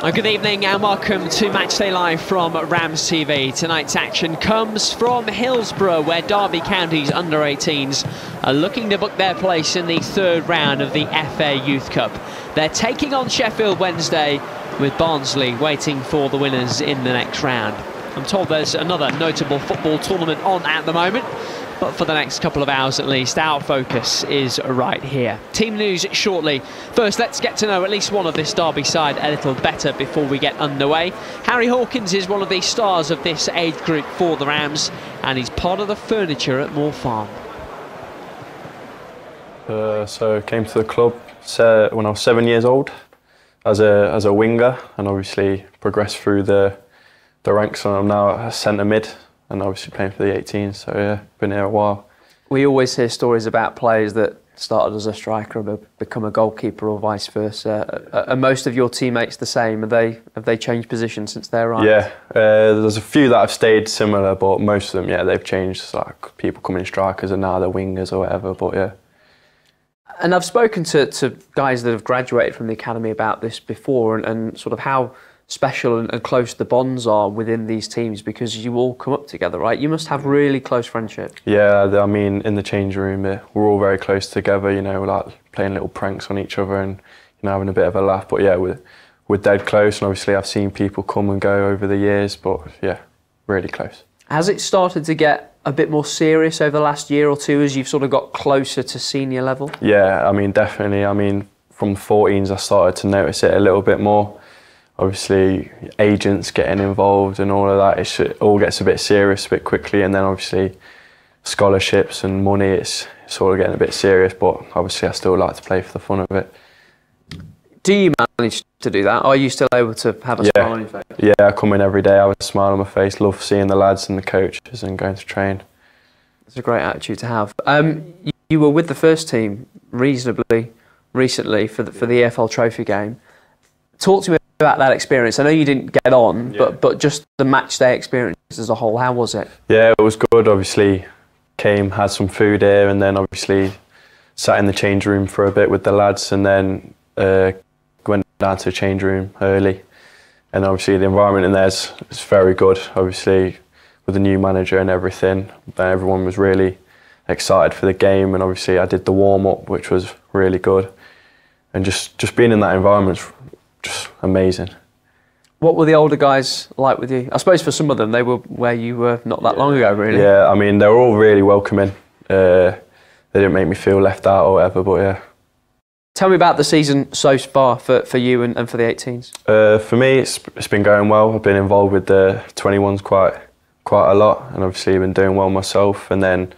Good evening and welcome to Matchday Live from RamsTV. Tonight's action comes from Hillsborough, where Derby County's under-18s are looking to book their place in the third round of the FA Youth Cup. They're taking on Sheffield Wednesday, with Barnsley waiting for the winners in the next round. I'm told there's another notable football tournament on at the moment, but for the next couple of hours at least, our focus is right here. Team news shortly. First, let's get to know at least one of this Derby side a little better before we get underway. Harry Hawkins is one of the stars of this age group for the Rams, and he's part of the furniture at Moor Farm. So I came to the club when I was 7 years old as a winger, and obviously progressed through the ranks, and I'm now a centre mid, and obviously playing for the 18s, so yeah, been here a while. We always hear stories about players that started as a striker and become a goalkeeper or vice versa. Are most of your teammates the same? Have they changed positions since their rise? Yeah, there's a few that have stayed similar, but most of them, yeah, they've changed. Like people coming in strikers and now they're wingers or whatever, but yeah. And I've spoken to guys that have graduated from the academy about this before, and sort of how special and close the bonds are within these teams, because you all come up together, right? You must have really close friendship. Yeah, I mean, in the change room, we're all very close together, you know, like playing little pranks on each other and, you know, having a bit of a laugh. But yeah, we're dead close, and obviously I've seen people come and go over the years, but yeah, really close. Has it started to get a bit more serious over the last year or two as you've sort of got closer to senior level? Yeah, I mean, definitely. I mean, from 14s I started to notice it a little bit more. Obviously, agents getting involved and all of that, it all gets a bit serious a bit quickly, and then obviously scholarships and money, it's sort of getting a bit serious, but obviously I still like to play for the fun of it. Do you manage to do that? Are you still able to have a smile on your face? Yeah, I come in every day, I have a smile on my face, love seeing the lads and the coaches and going to train. It's a great attitude to have. You were with the first team reasonably recently for the EFL Trophy game. Talk to me about that experience. I know you didn't get on, but just the match day experience as a whole, how was it? Yeah, it was good. Obviously, came, had some food here, and then obviously sat in the change room for a bit with the lads, and then went down to the change room early. And obviously the environment in there is very good. Obviously, with the new manager and everything, everyone was really excited for the game, and obviously I did the warm-up, which was really good. And just being in that environment, just amazing. What were the older guys like with you? I suppose for some of them, they were where you were not that long ago, really. Yeah, I mean, they were all really welcoming. They didn't make me feel left out or whatever, but yeah. Tell me about the season so far for you and for the 18s. For me, it's been going well. I've been involved with the 21s quite a lot, and obviously I've been doing well myself. And then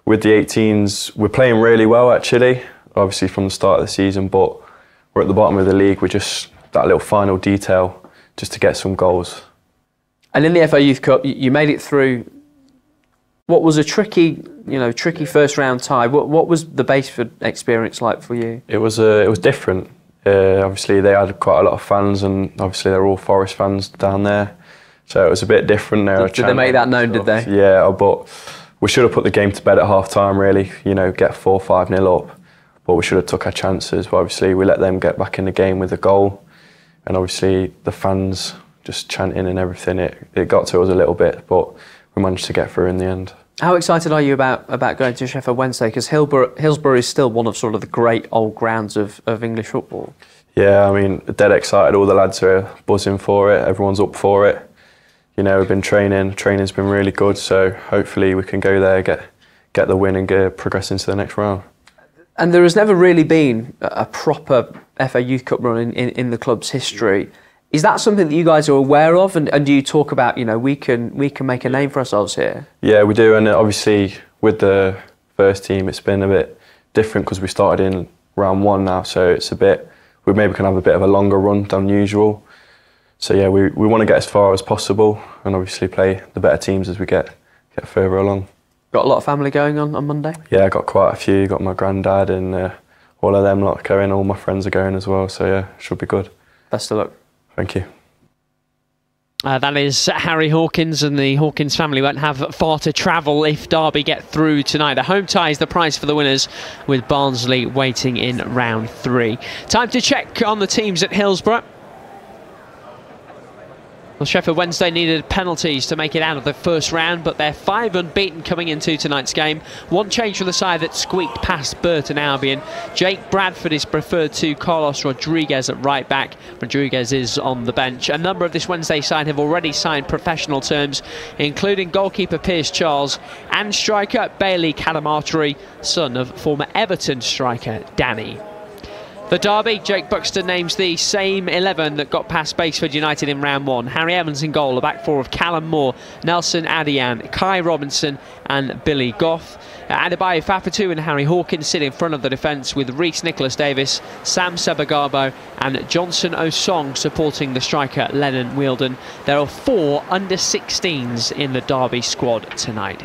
with the 18s, we're playing really well actually, obviously from the start of the season, but we're at the bottom of the league. We're just that little final detail just to get some goals. And in the FA Youth Cup, you made it through what was a tricky first round tie. What was the Baseford experience like for you? It was different. Obviously they had quite a lot of fans, and obviously they're all Forest fans down there, so it was a bit different. Did they make that known? Did they? Yeah, but we should have put the game to bed at half time. Really, you know, get 4-5-0 up. But we should have took our chances. But obviously we let them get back in the game with a goal, and obviously the fans just chanting and everything. It got to us a little bit, but we managed to get through in the end. How excited are you about going to Sheffield Wednesday? Because Hillsborough is still one of sort of the great old grounds of English football. Yeah, I mean, dead excited. All the lads are buzzing for it. Everyone's up for it. You know, we've been training. Training's been really good. So hopefully we can go there, get the win, and progress into the next round. And there has never really been a proper FA Youth Cup run in the club's history. Is that something that you guys are aware of, and do you talk about, you know, we can make a name for ourselves here? Yeah, we do, and obviously with the first team it's been a bit different because we started in round one now, so it's we maybe can have a bit of a longer run than usual. So yeah, we want to get as far as possible and obviously play the better teams as we get further along. Got a lot of family going on Monday? Yeah, I got quite a few. Got my granddad and all of them lot going. All my friends are going as well, so yeah, should be good. Best of luck. Thank you. That is Harry Hawkins, and the Hawkins family won't have far to travel if Derby get through tonight. The home tie is the prize for the winners, with Barnsley waiting in round 3. Time to check on the teams at Hillsborough. Well, Sheffield Wednesday needed penalties to make it out of the first round, but they're 5 unbeaten coming into tonight's game. One change for the side that squeaked past Burton Albion. Jake Bradford is preferred to Carlos Rodriguez at right back. Rodriguez is on the bench. A number of this Wednesday side have already signed professional terms, including goalkeeper Piers Charles and striker Bailey Cadamarteri, son of former Everton striker Danny. The derby, Jake Buxton names the same 11 that got past Basford United in round 1. Harry Evans in goal, a back four of Callum Moore, Nelson Adian, Kai Robinson and Billy Goff. Adebayo Fafatu and Harry Hawkins sit in front of the defence, with Reece Nicholas Davis, Sam Sebagabo and Johnson Osong supporting the striker Lennon Wielden. There are 4 under-16s in the derby squad tonight.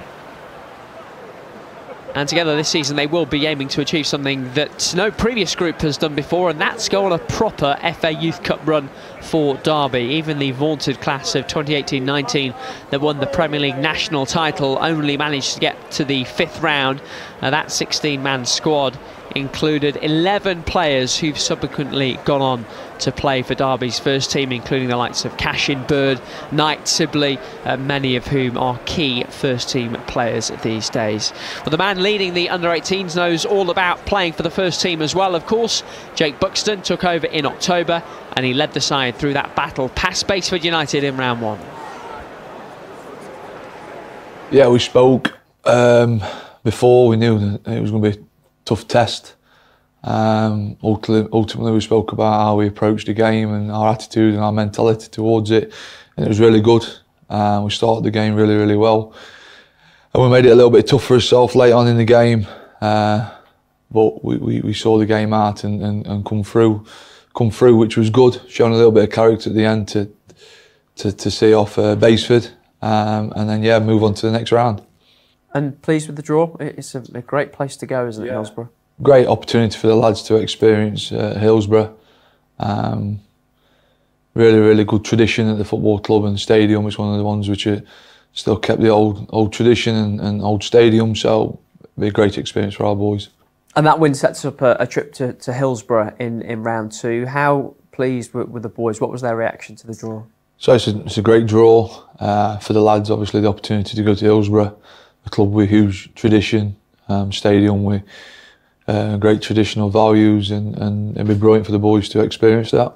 And together this season they will be aiming to achieve something that no previous group has done before, and that's go on a proper FA Youth Cup run for Derby. Even the vaunted class of 2018-19 that won the Premier League national title only managed to get to the 5th round. That 16-man squad included 11 players who've subsequently gone on to play for Derby's first team, including the likes of Cashin Bird, Knight Sibley, many of whom are key first team players these days. Well, the man leading the under-18s knows all about playing for the first team as well, of course. Jake Buxton took over in October and he led the side through that battle past Basford United in round 1. Yeah, we spoke before. We knew that it was going to be a tough test. Ultimately we spoke about how we approached the game and our attitude and our mentality towards it, and it was really good. We started the game really well, and we made it a little bit tough for ourselves late on in the game, but we saw the game out and come through, which was good, showing a little bit of character at the end to see off Basford, and then yeah, move on to the next round. And pleased with the draw? It's a great place to go, isn't it, Hillsborough? Great opportunity for the lads to experience Hillsborough. Really good tradition at the football club and stadium. It's one of the ones which are still kept the old tradition and old stadium, so it'll be a great experience for our boys. And that win sets up a trip to Hillsborough in round 2. How pleased were the boys? What was their reaction to the draw? So it's a great draw for the lads, obviously the opportunity to go to Hillsborough, a club with huge tradition, stadium with great traditional values, and it'd be brilliant for the boys to experience that.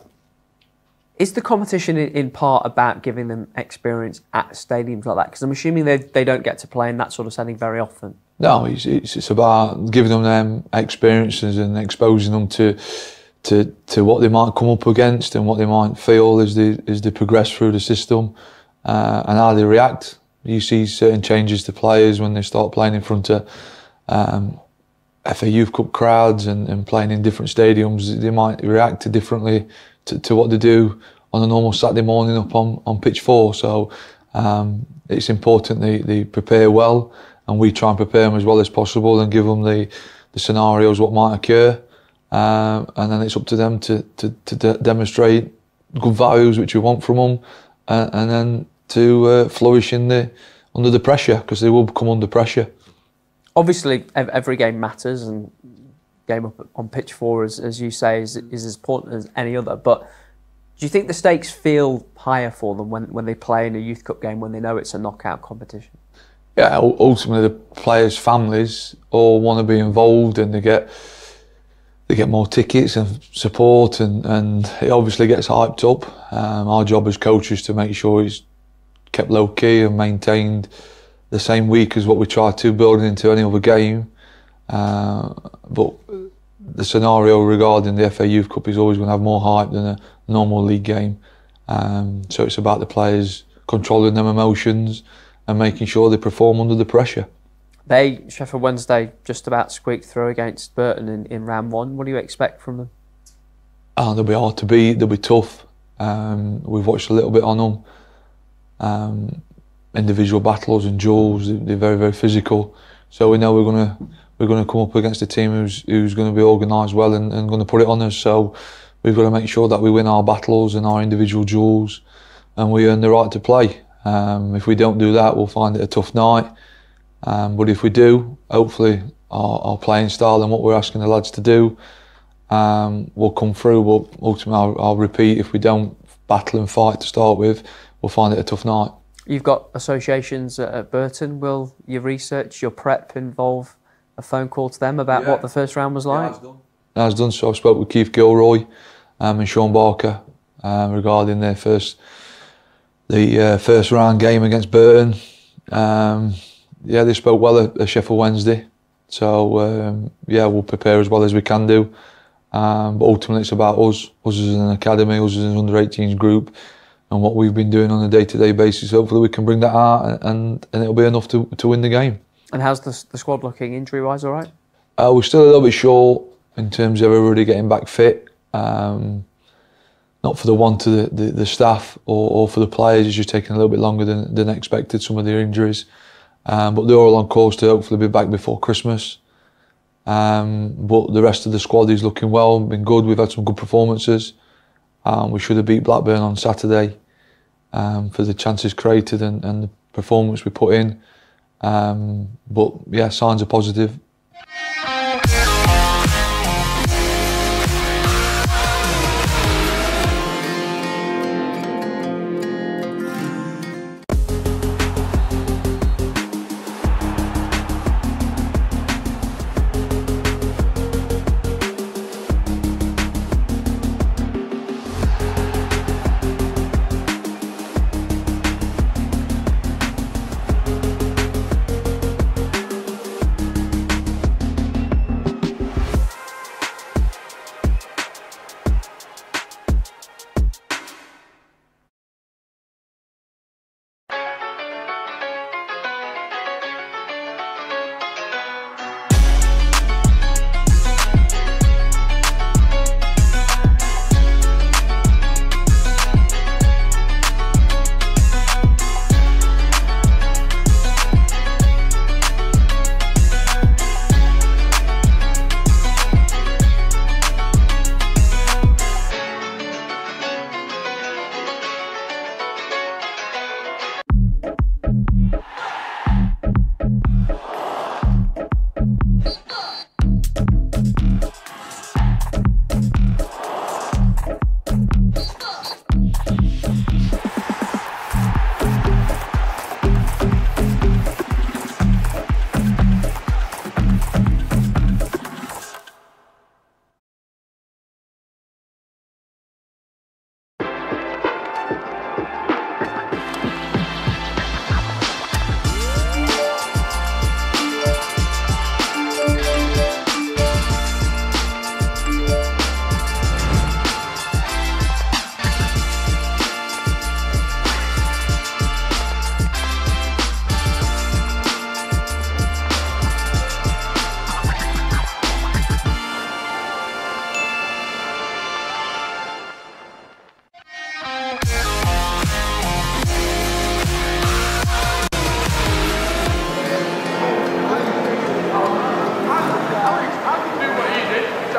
Is the competition in part about giving them experience at stadiums like that? Because I'm assuming they don't get to play in that sort of setting very often. No, it's about giving them experiences and exposing them to what they might come up against and what they might feel as they progress through the system, and how they react. You see certain changes to players when they start playing in front of FA Youth Cup crowds and playing in different stadiums. They might react differently to what they do on a normal Saturday morning up on pitch 4. So it's important they prepare well, and we try and prepare them as well as possible and give them the scenarios what might occur, and then it's up to them to demonstrate good values which we want from them, and then to flourish under the pressure, because they will come under pressure. Obviously, every game matters, and game up on pitch 4, as you say, is as important as any other. But do you think the stakes feel higher for them when they play in a Youth Cup game, when they know it's a knockout competition? Yeah, ultimately the players' families all want to be involved, and they get more tickets and support, and it obviously gets hyped up. Our job as coaches is to make sure it's kept low key and maintained the same week as what we try to build into any other game. But the scenario regarding the FA Youth Cup is always going to have more hype than a normal league game. So it's about the players controlling them emotions and making sure they perform under the pressure. Sheffield Wednesday, just about squeaked through against Burton in round 1. What do you expect from them? They'll be hard to beat. They'll be tough. We've watched a little bit on them. Individual battles and duels. They're very physical. So we know we're going to come up against a team who's going to be organised well and going to put it on us. So we've got to make sure that we win our battles and our individual duels, and we earn the right to play. If we don't do that, we'll find it a tough night. But if we do, hopefully our playing style and what we're asking the lads to do will come through. But ultimately, I'll repeat, if we don't battle and fight to start with, we'll find it a tough night. You've got associations at Burton. Will your research, your prep involve a phone call to them about what the first round was like? Yeah, I've done. So I spoke with Keith Gilroy and Sean Barker regarding their first round game against Burton. Yeah, they spoke well at Sheffield Wednesday. So yeah, we'll prepare as well as we can do. But ultimately it's about us as an academy, us as an under-18s group, and what we've been doing on a day-to-day basis. Hopefully we can bring that out and it'll be enough to win the game. And how's the squad looking injury-wise, all right? We're still a little bit short in terms of everybody getting back fit. Not for the want of the staff or for the players, it's just taking a little bit longer than expected, some of their injuries. But they're all on course to hopefully be back before Christmas. But the rest of the squad is looking well, been good. We've had some good performances. We should have beat Blackburn on Saturday for the chances created and the performance we put in. But yeah, signs are positive.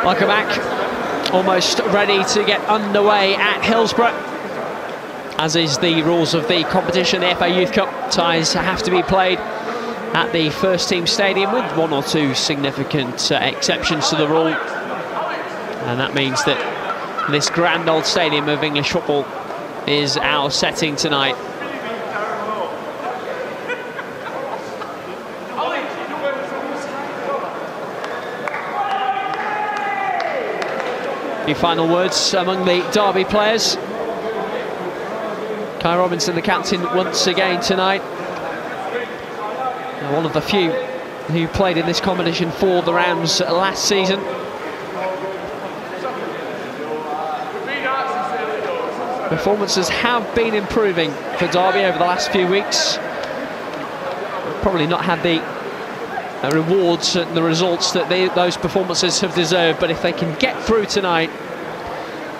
Welcome back. Almost ready to get underway at Hillsborough. As is the rules of the competition, the FA Youth Cup ties have to be played at the first team stadium with one or two significant exceptions to the rule. And that means that this grand old stadium of English football is our setting tonight. Any final words among the Derby players? Kai Robinson, the captain, once again tonight. One of the few who played in this competition for the Rams last season. Performances have been improving for Derby over the last few weeks. Probably not had the rewards and the results that those performances have deserved, but if they can get through tonight,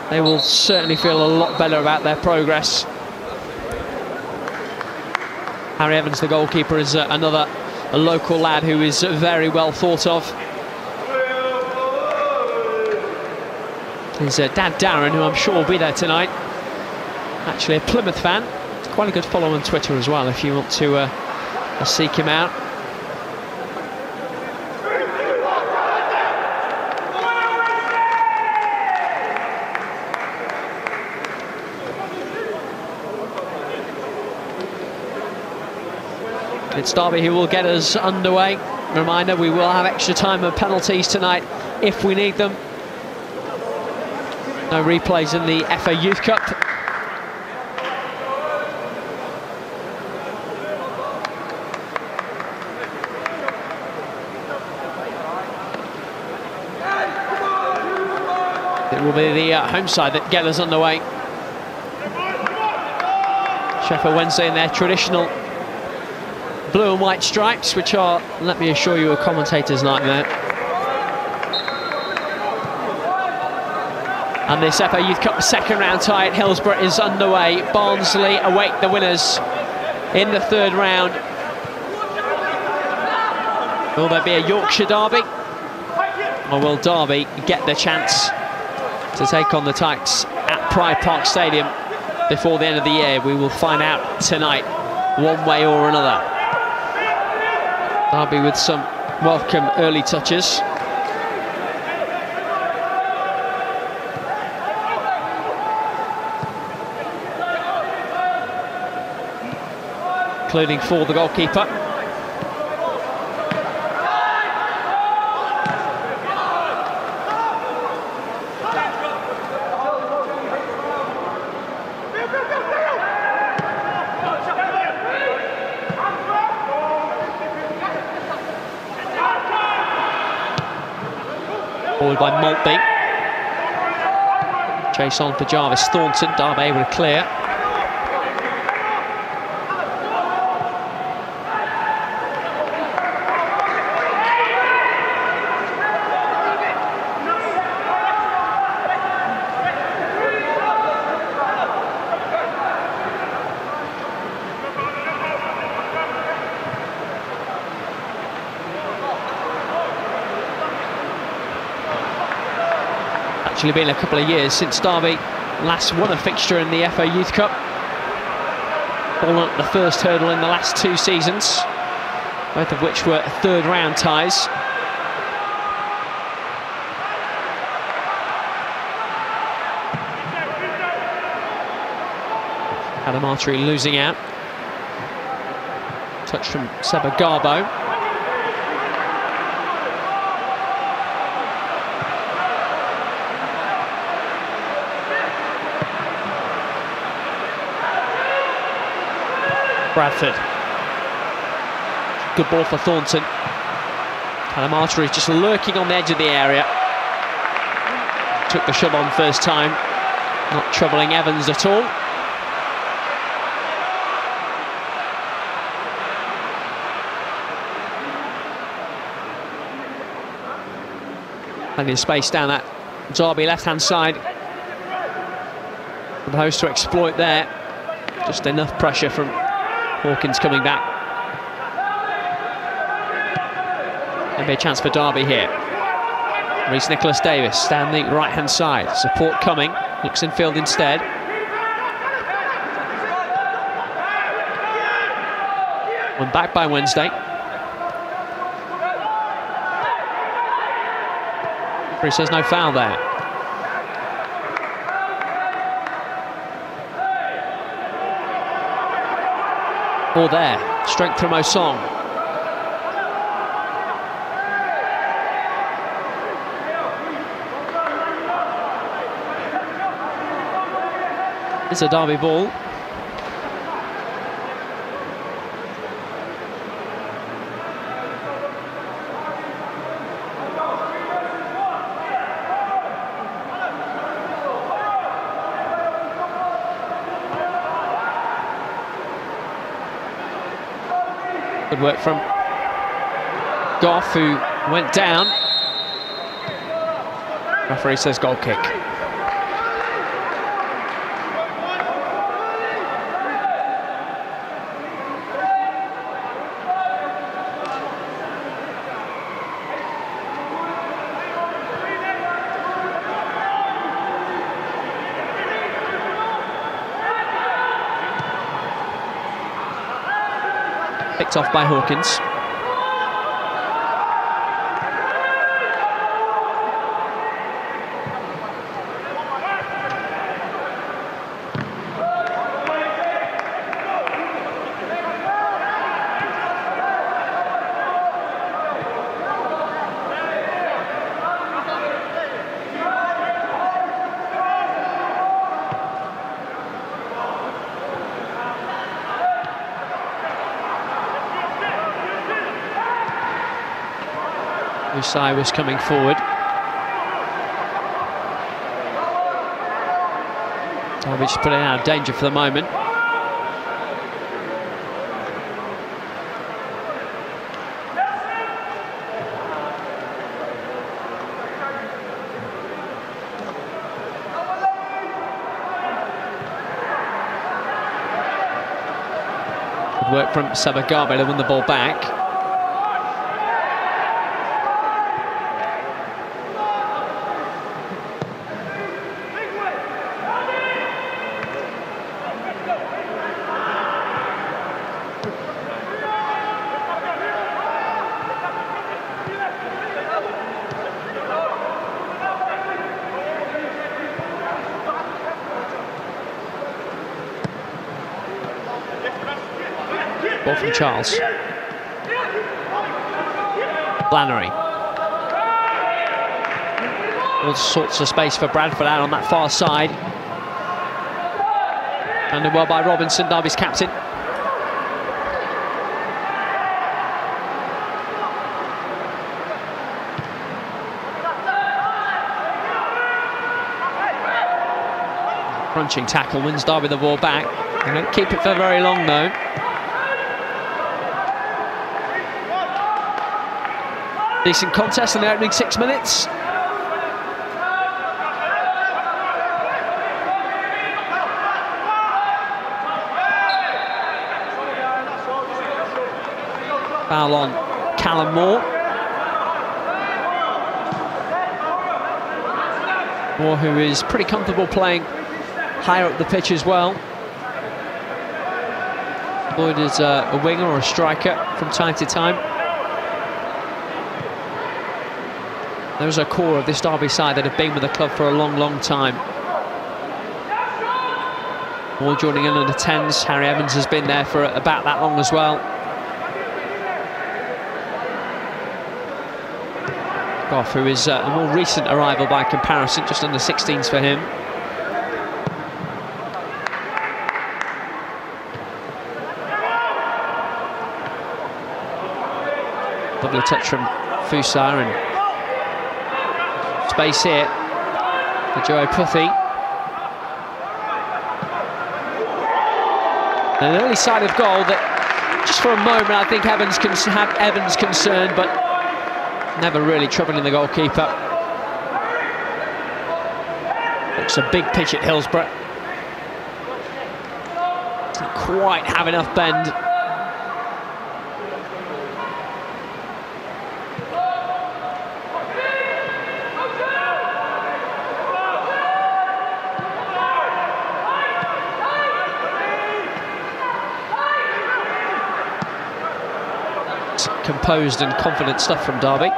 they will certainly feel a lot better about their progress. Harry Evans, the goalkeeper, is a local lad who is very well thought of. His dad Darren, who I'm sure will be there tonight, actually a Plymouth fan. Quite a good follow on Twitter as well if you want to seek him out. It's Derby who will get us underway. Reminder, we will have extra time and penalties tonight if we need them. No replays in the FA Youth Cup. It will be the home side that get us underway. Sheffield Wednesday in their traditional blue and white stripes, which are, let me assure you, a commentator's nightmare. And this FA Youth Cup second round tie at Hillsborough is underway. Barnsley await the winners in the third round. Will there be a Yorkshire derby? Or will Derby get the chance to take on the Tykes at Pride Park Stadium before the end of the year? We will find out tonight, one way or another. Derby with some welcome early touches. Including for the goalkeeper. Forward by Maltby. Chase on for Jarvis Thornton. Derby able to clear. Actually been a couple of years since Derby last won a fixture in the FA Youth Cup. Fallen at the first hurdle in the last two seasons, both of which were third round ties. Adam Artery losing out. Touch from Seba Garbo. Bradford. Good ball for Thornton. Callum Artery just lurking on the edge of the area. Took the shove on first time, not troubling Evans at all. Plenty of space down that Derby left-hand side for the host to exploit there. Just enough pressure from Hawkins coming back. Maybe a chance for Derby here. Reece Nicholas Davis down the right-hand side. Support coming. Looks in field instead. One back by Wednesday. Referee says no foul there. Or there, strength from Osong. It's a Derby ball. Good work from Goff, who went down. Referee says goal kick. Picked off by Hawkins. Usai was coming forward. Derby just put it out of danger for the moment. Good work from Sabagabe to win the ball back. Ball from Charles. Flannery. All sorts of space for Bradford out on that far side. Handled well by Robinson, Derby's captain. Crunching tackle, wins Derby the ball back. They don't keep it for very long though. Decent contest in the opening 6 minutes. Foul on Callum Moore. Moore, who is pretty comfortable playing higher up the pitch as well. Lloyd is a winger or a striker from time to time. Those are core of this Derby side that have been with the club for a long, long time. Moore joining in under 10s. Harry Evans has been there for about that long as well. Goff, who is a more recent arrival by comparison, just under 16s for him. Lovely touch from Fusar and space here for Joe Puffy. An early side of goal that, just for a moment, I think Evans can have Evans concerned, but never really troubling the goalkeeper. Looks a big pitch at Hillsborough. Doesn't quite have enough bend. Composed and confident stuff from Derby.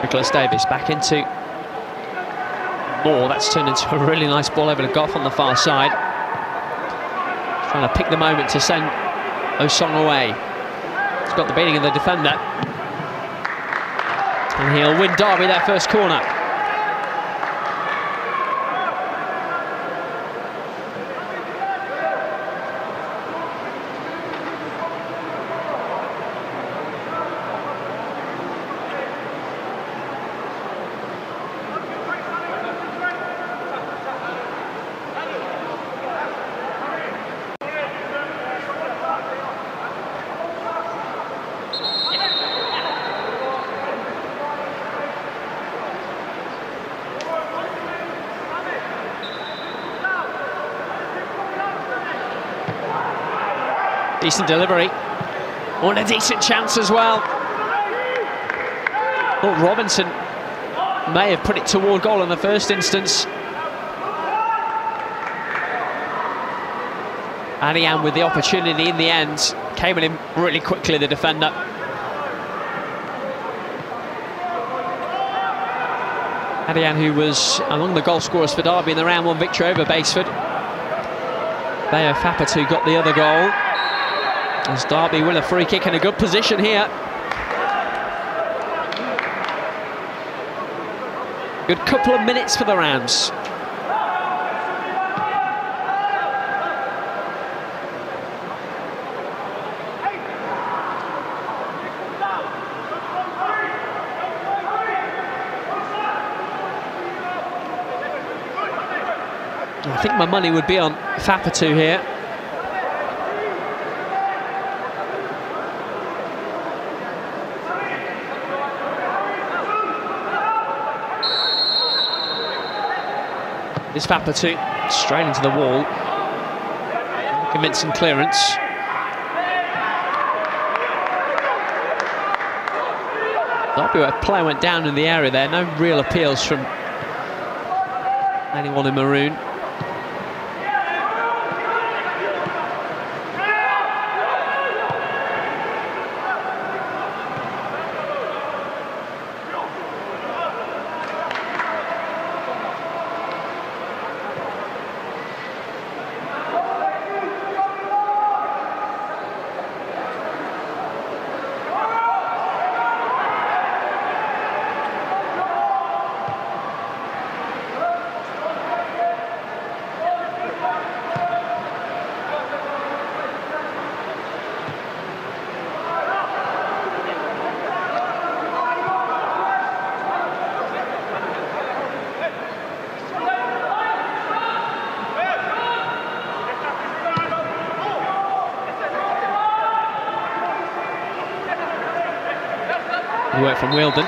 Nicholas Davis back into Moore. That's turned into a really nice ball over to Goff on the far side. Trying to pick the moment to send Osong away. He's got the beating of the defender. And he'll win Derby their first corner. Decent delivery. Oh, and a decent chance as well. Thought Robinson may have put it toward goal in the first instance. Adian with the opportunity in the end. Came at him really quickly, the defender. Adian, who was among the goal scorers for Derby in the round 1 victory over Basford. Bayo Fapatu got the other goal. As Derby win a free kick in a good position here. Good couple of minutes for the Rams. I think my money would be on Fapatu here. This Fapatu straight into the wall. Convincing clearance. A player went down in the area there. No real appeals from anyone in maroon. Work from Weldon.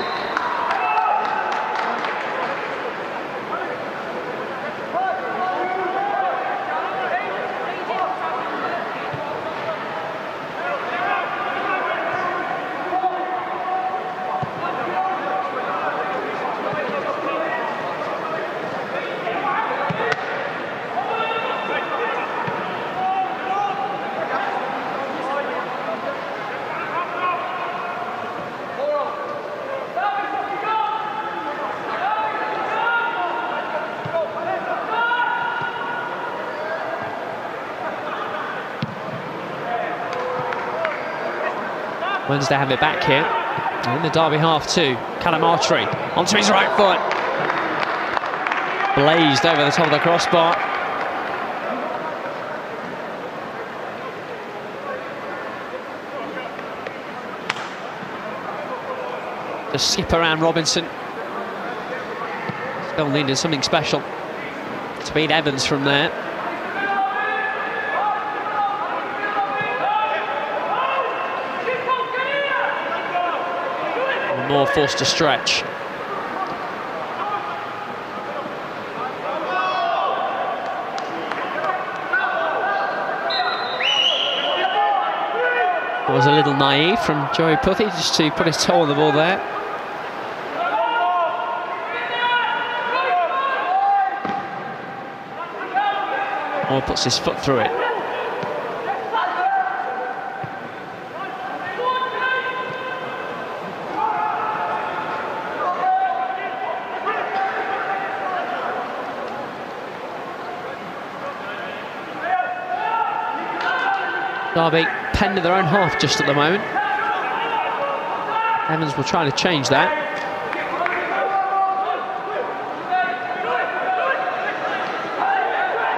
Wednesday have it back here. In the Derby half too. Calamatri onto his right foot. Blazed over the top of the crossbar. The skip around Robinson. Still needed something special to beat Evans from there. More forced to stretch. It was a little naive from Joey Putty just to put his toe on the ball there. Moore puts his foot through it. Derby penned in their own half just at the moment. Evans will try to change that.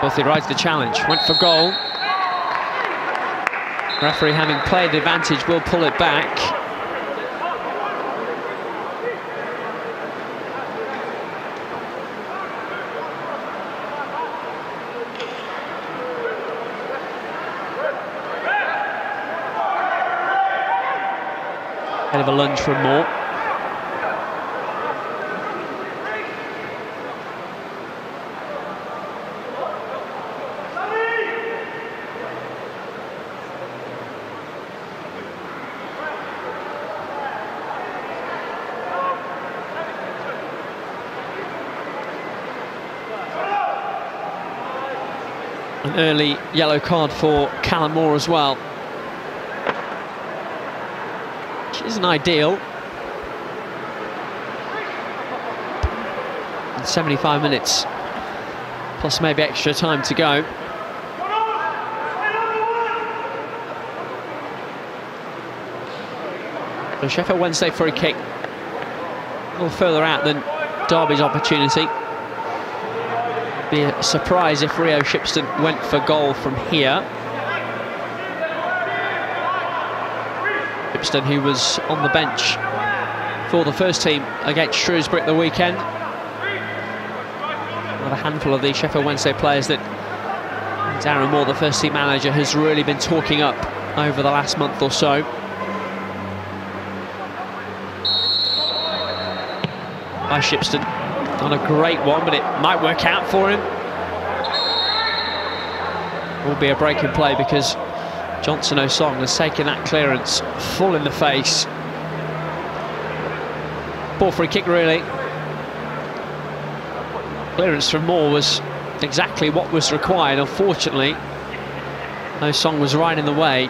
Both rides the challenge, went for goal. Referee, having played the advantage, will pull it back. Head of a lunge from Moore. An early yellow card for Callum Moore as well. Isn't ideal. And 75 minutes plus maybe extra time to go. So Sheffield Wednesday free kick a little further out than Derby's opportunity. Be a surprise if Rio Shipston went for goal from here. Shipston, who was on the bench for the first team against Shrewsbury at the weekend. One of a handful of the Sheffield Wednesday players that Darren Moore, the first team manager, has really been talking up over the last month or so. By Shipston, not a great one, but it might work out for him. Will be a break in play because Johnson Osong has taken that clearance full in the face. Poor free kick, really. Clearance from Moore was exactly what was required. Unfortunately, Osong was right in the way.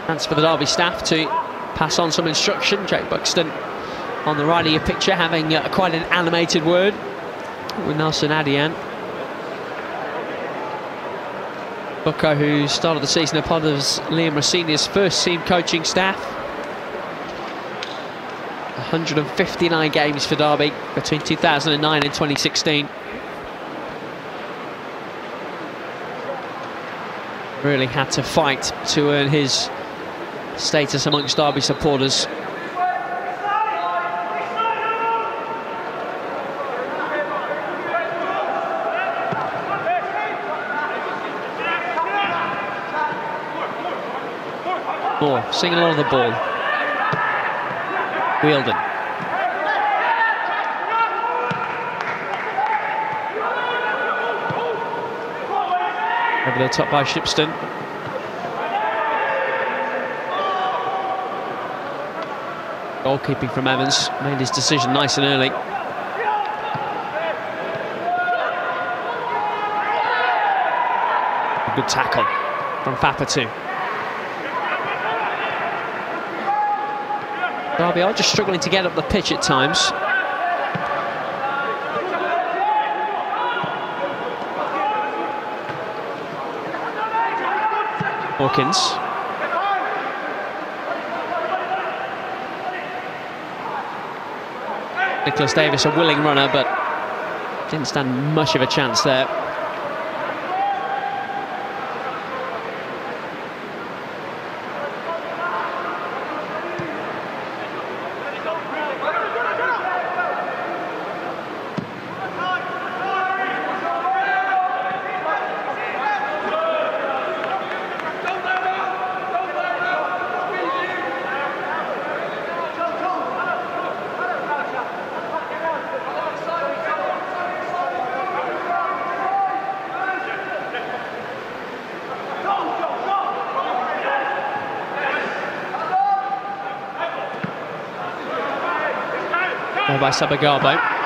Chance for the Derby staff to pass on some instruction. Jake Buxton on the right of your picture, having quite an animated word with Nelson Adian. Bucko, who started the season a part of Liam Rossini's first team coaching staff. 159 games for Derby between 2009 and 2016. Really had to fight to earn his status amongst Derby supporters. Moore singing along the ball. Wheeldon. Over the top by Shipston. Goalkeeping from Evans, made his decision nice and early. A good tackle from Fapatu. Derby are just struggling to get up the pitch at times. Hawkins. Nicholas Davis, a willing runner, but didn't stand much of a chance there. By Sabagabo.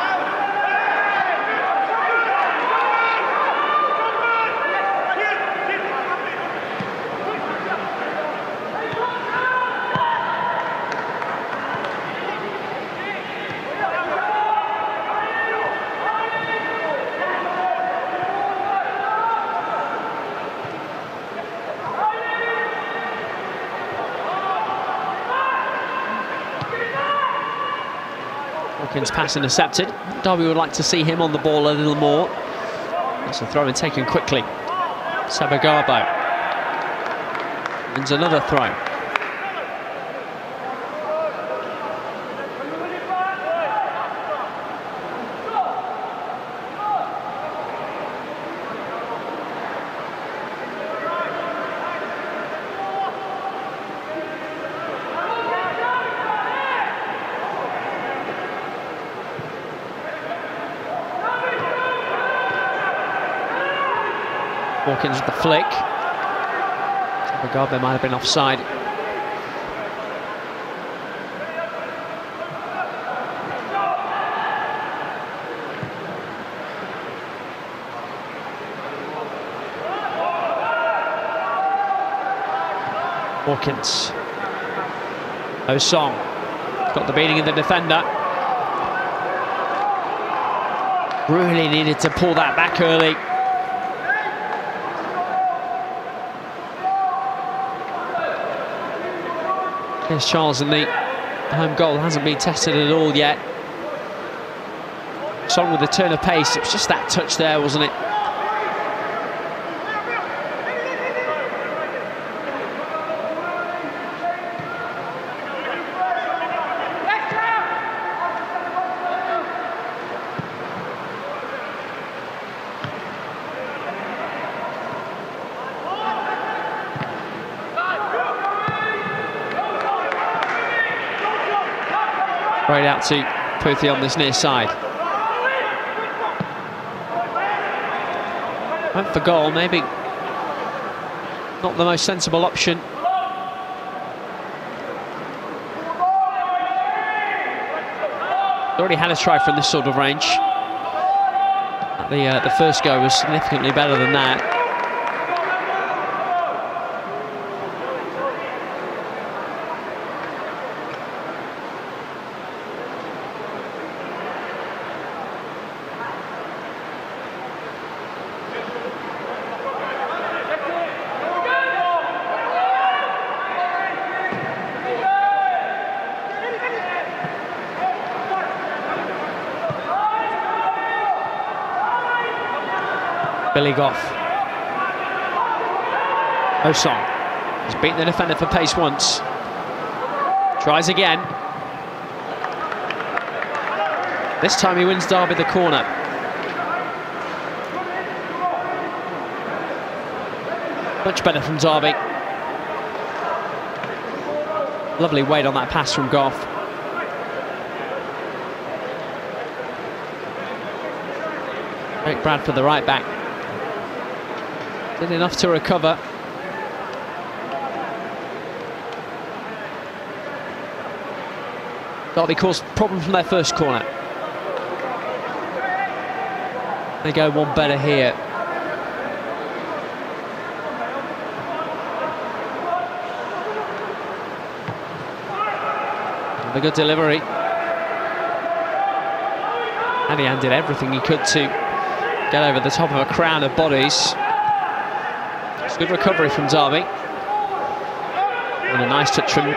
Hawkins pass intercepted. Derby would like to see him on the ball a little more. That's a throw in taken quickly. Sabagabo. And another throw. Hawkins with the flick. Garbe might have been offside. Hawkins. Osong got the beating of the defender. Really needed to pull that back early. Here's Charles, and the home goal hasn't been tested at all yet. Song with the turn of pace. It was just that touch there, wasn't it? Right out to Puthi on this near side. Went for goal, maybe not the most sensible option. Already had a try from this sort of range. The first go was significantly better than that. Billy Goff. Osong has beaten the defender for pace once. Tries again. This time he wins Derby the corner. Much better from Derby. Lovely weight on that pass from Goff. Eric Bradford, the right back. Did enough to recover. Derby caused problem from their first corner. They go one better here. A good delivery. And he did everything he could to get over the top of a crowd of bodies. It's a good recovery from Derby. And a nice touch from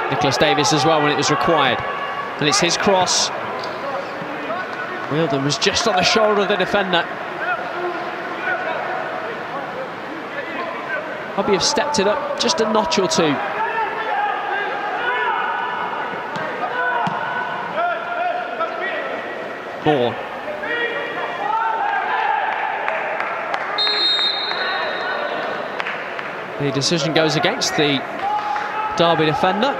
Nicholas Davis as well when it was required. And it's his cross. Wielden was just on the shoulder of the defender. Derby have stepped it up just a notch or two. Moore. The decision goes against the Derby defender.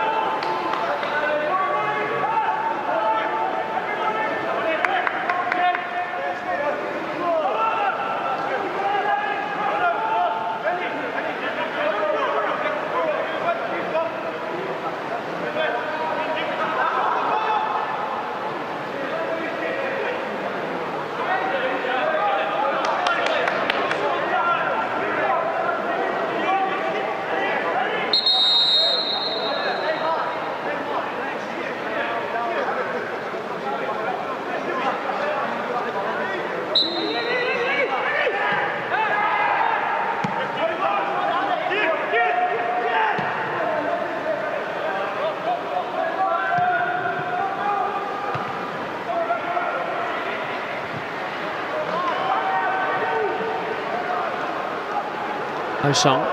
Osong.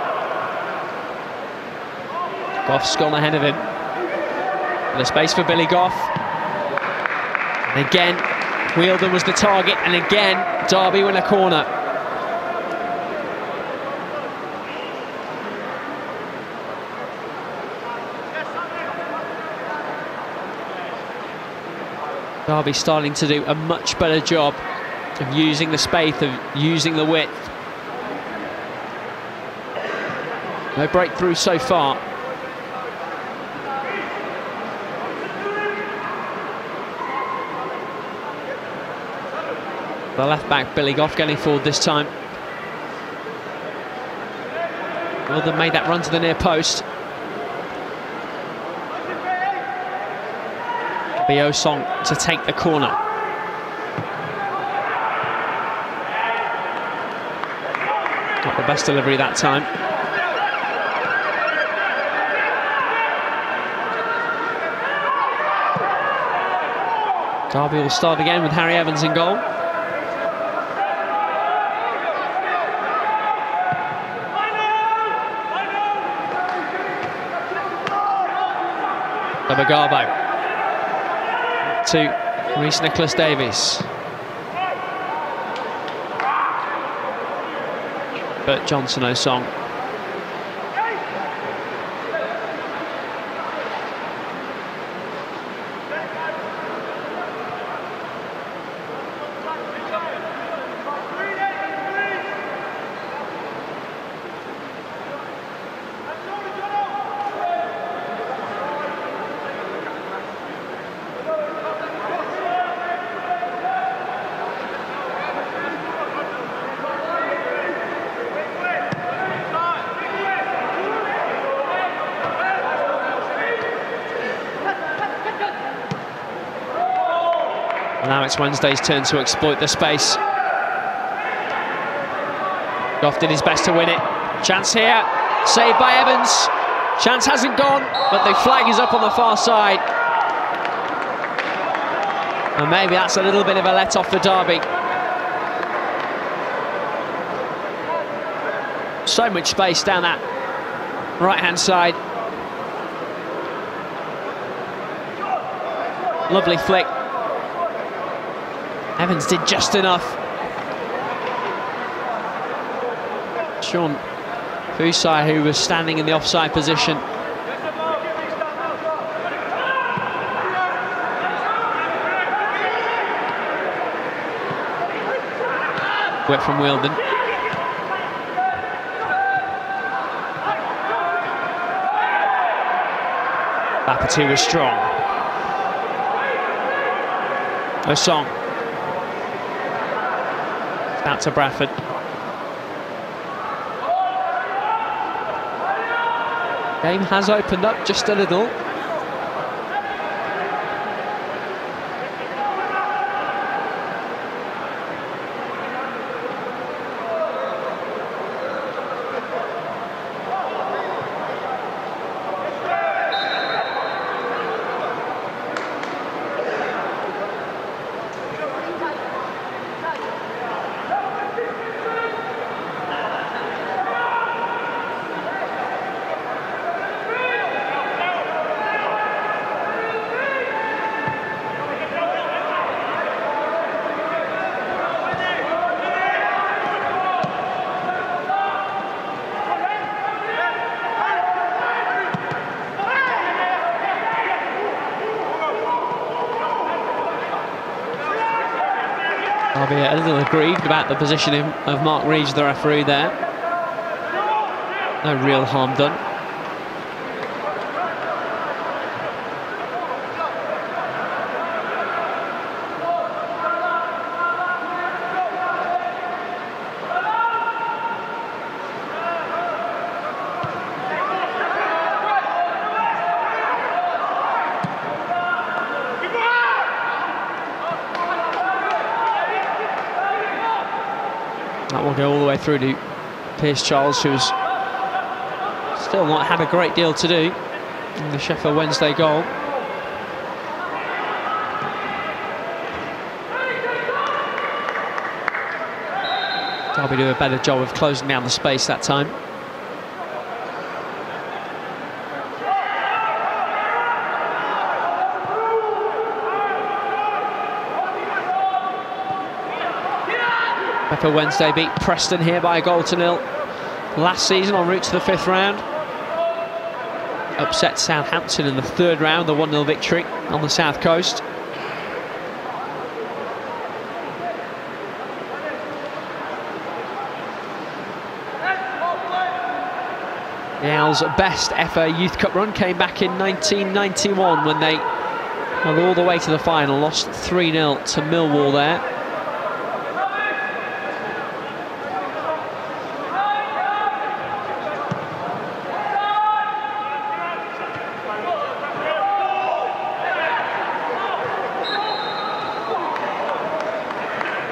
Goff's gone ahead of him. And a space for Billy Goff. And again, Wielden was the target, and again, Derby win a corner. Derby starting to do a much better job of using the space, of using the width. No breakthrough so far. The left back, Billy Goff, getting forward this time. Wilden made that run to the near post. Song to take the corner. Not the best delivery that time. Derby will start again with Harry Evans in goal. Garbo to Reece Nicholas-Davies. Bert Johnson-Osong. Now it's Wednesday's turn to exploit the space. Goff did his best to win it. Chance here, saved by Evans. Chance hasn't gone, but the flag is up on the far side. And maybe that's a little bit of a let-off for Derby. So much space down that right-hand side. Lovely flick. Evans did just enough. Sean Fusai, who was standing in the offside position. Wet from Wilden. Bapatu was strong. Osong. Out to Bradford. Game has opened up just a little. I'll be a little aggrieved about the positioning of Mark Reeves, the referee there. No real harm done. That will go all the way through to Pierce Charles, who's still not had a great deal to do in the Sheffield Wednesday goal. Derby do a better job of closing down the space that time. Sheffield Wednesday beat Preston here by a 1-0 last season en route to the 5th round. Upset Southampton in the 3rd round, the 1-0 victory on the south coast. The Owls' best ever Youth Cup run came back in 1991 when they got all the way to the final, lost 3-0 to Millwall there.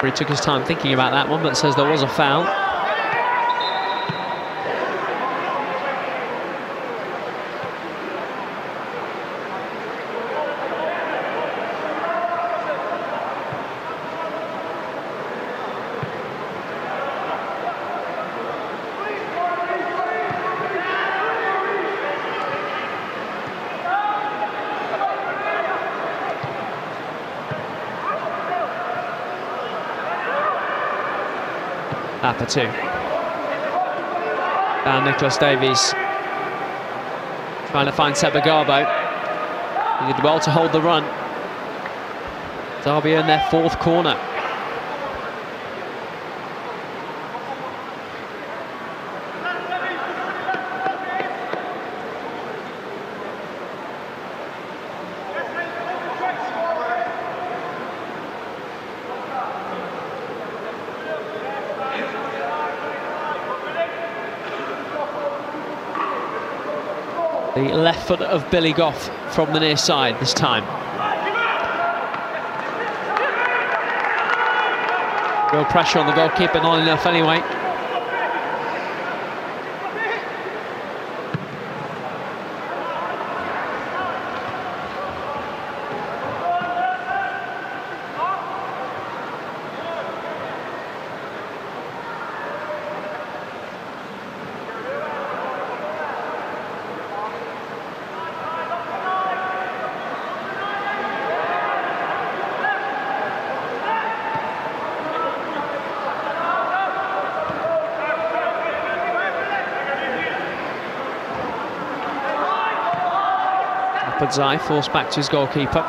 He took his time thinking about that one, but says there was a foul. Apatu. Down Nicholas Davies. Trying to find Seba Garbo. He did well to hold the run. Derby in their fourth corner. The left foot of Billy Goff from the near side this time. Real pressure on the goalkeeper, not enough anyway. Zai forced back to his goalkeeper.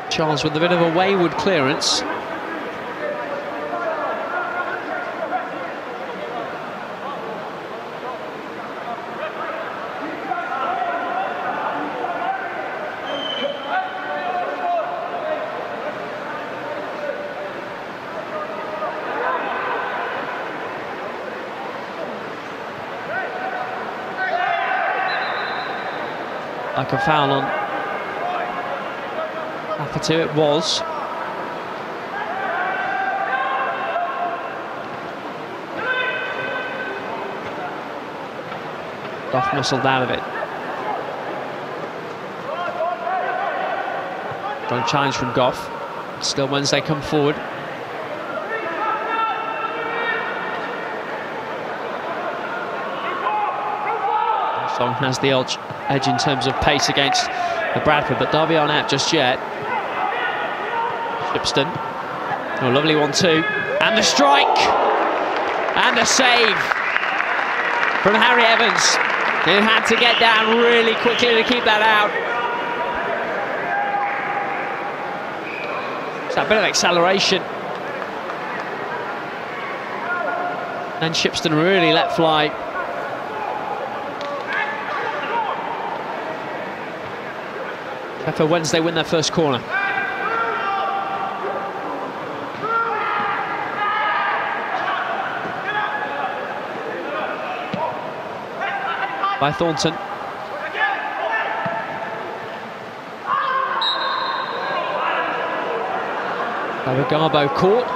Charles with a bit of a wayward clearance. Like a foul on Apatu, it was. Goff muscled out of it. Strong challenge from Goff. Still Wednesday come forward. Song has the edge in terms of pace against the Bradford, but Derby aren't out just yet. Shipston. Oh, lovely one too. And the strike! And the save from Harry Evans, who had to get down really quickly to keep that out. It's a bit of acceleration. And Shipston really let fly. Sheffield Wednesday win their first corner. By Thornton. Garbo caught.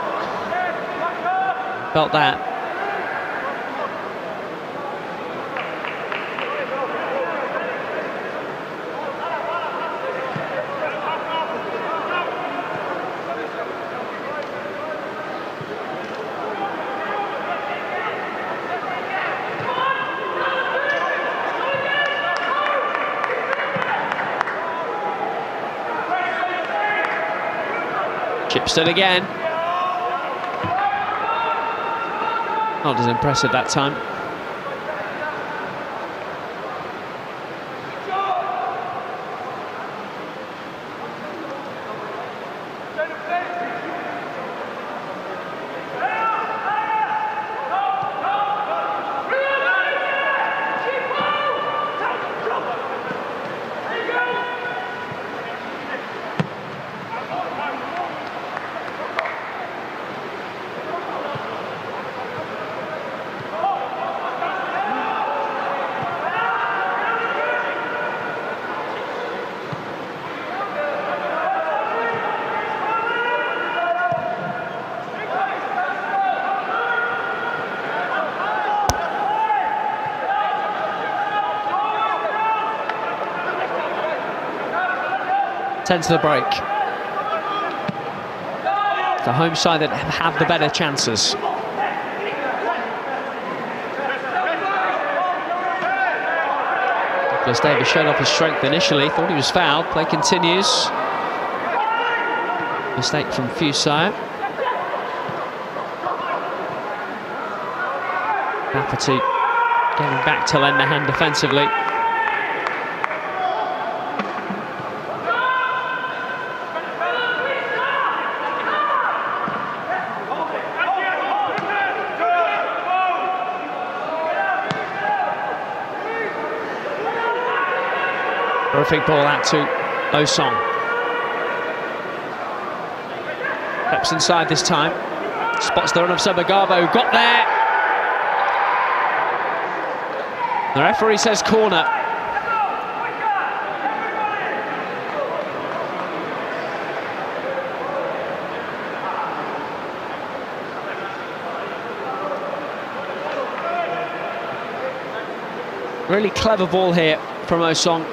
Felt that. Shipston again. Not as impressive that time. 10 to the break. The home side that have the better chances. Douglas Davis showed off his strength initially, thought he was fouled. Play continues. Mistake from Fusaya. Napatu getting back to lend a hand defensively. Perfect ball out to Osong. Steps inside this time. Spots the run of Sebagabo. Got there. The referee says corner. Really clever ball here from Osong.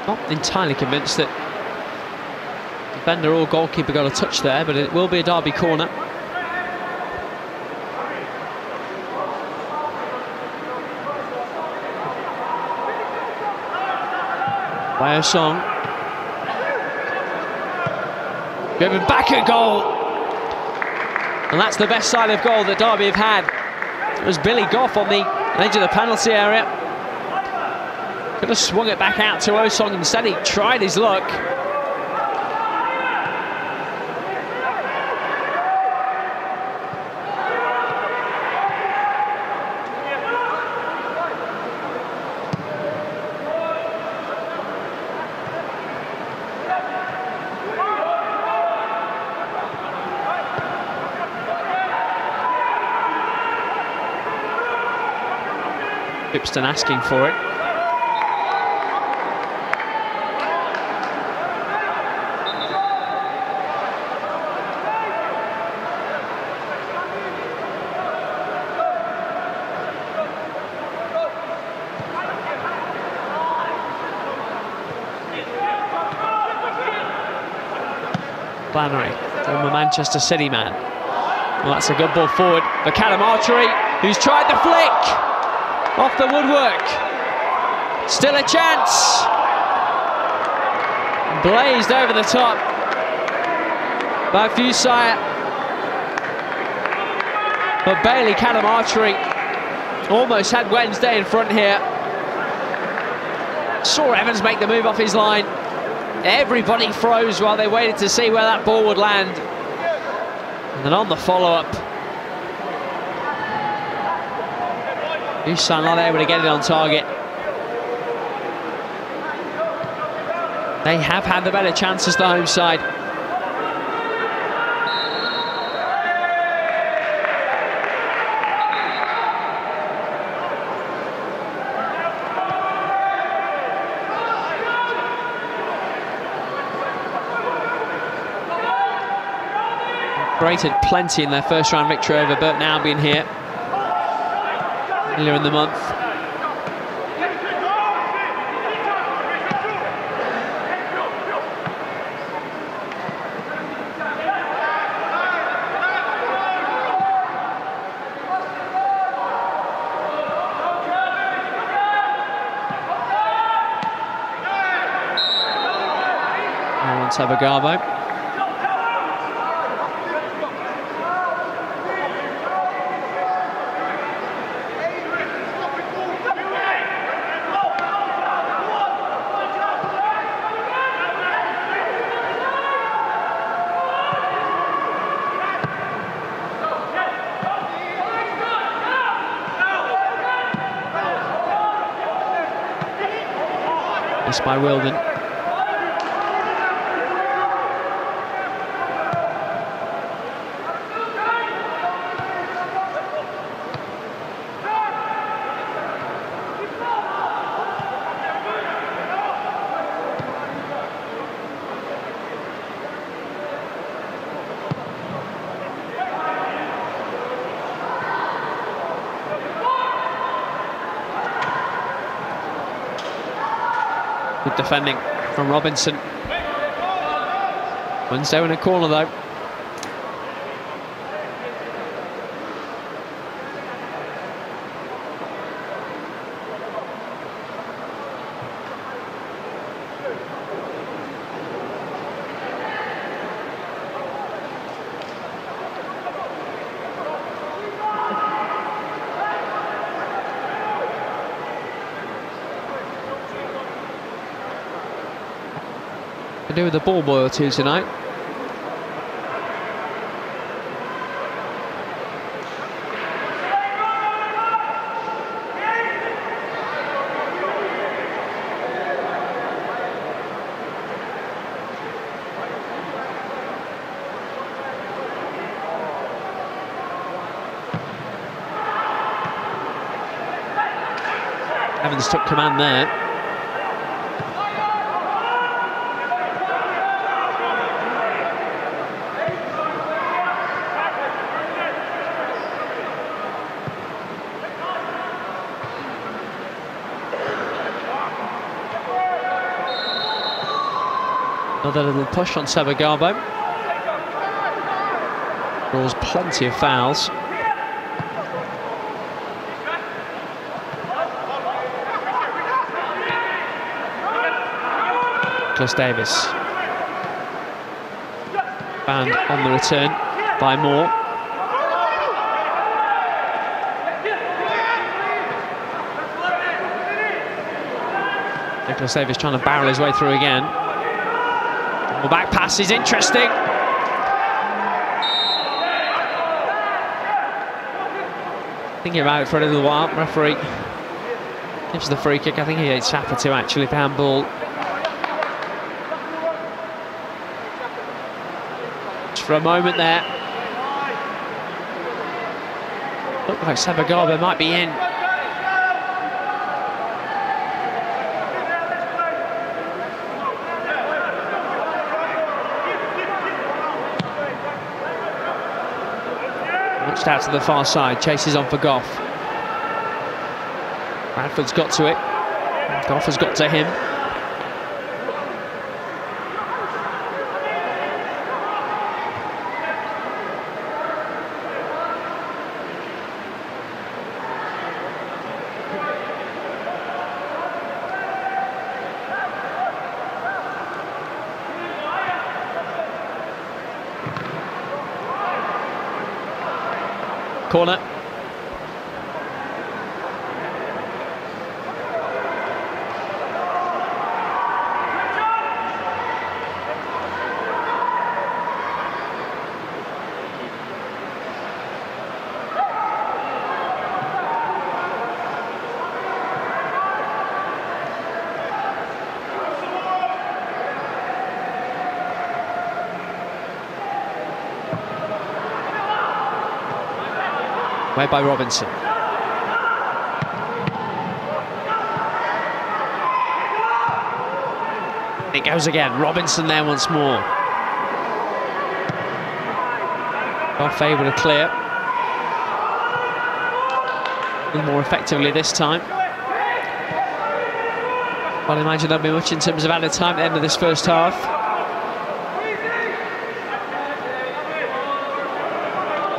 Not entirely convinced that defender or goalkeeper got a touch there, but it will be a Derby corner. By Osong. Given back at goal. And that's the best side of goal that Derby have had. It was Billy Goff on the edge of the penalty area. Could have swung it back out to Osong. Instead, he tried his luck. Gibson asking for it. Flannery, former Manchester City man. Well, that's a good ball forward for Callum Archery, who's tried the flick off the woodwork. Still a chance. Blazed over the top by Fusaya. But Bailey, Callum Archery almost had Wednesday in front here. Saw Evans make the move off his line. Everybody froze while they waited to see where that ball would land. And then on the follow-up, Busan not able to get it on target. They have had the better chances, the home side. Created plenty in their first round victory over Burton Albion here earlier in the month. Now on Sebagabo. Missed by Wilden. Good defending from Robinson. Wednesday in a corner though. To do with the ball boy or two tonight. Evans took command there. Another little push on Sebagabo. Draws plenty of fouls. Nicholas Davis. Found on the return by Moore. Nicholas Davis trying to barrel his way through again. The back pass is interesting. Thinking about it for a little while. Referee gives the free kick. I think he gave Sapa to actually for handball. Just for a moment there. Looked like Sebagabo might be in. Out to the far side, chases on for Goff. Bradford's got to it. Goff has got to him. Corner. Made by Robinson. It goes again. Robinson there once more. Goff able to clear. A little more effectively this time. Well, I imagine there'll be much in terms of added time at the end of this first half.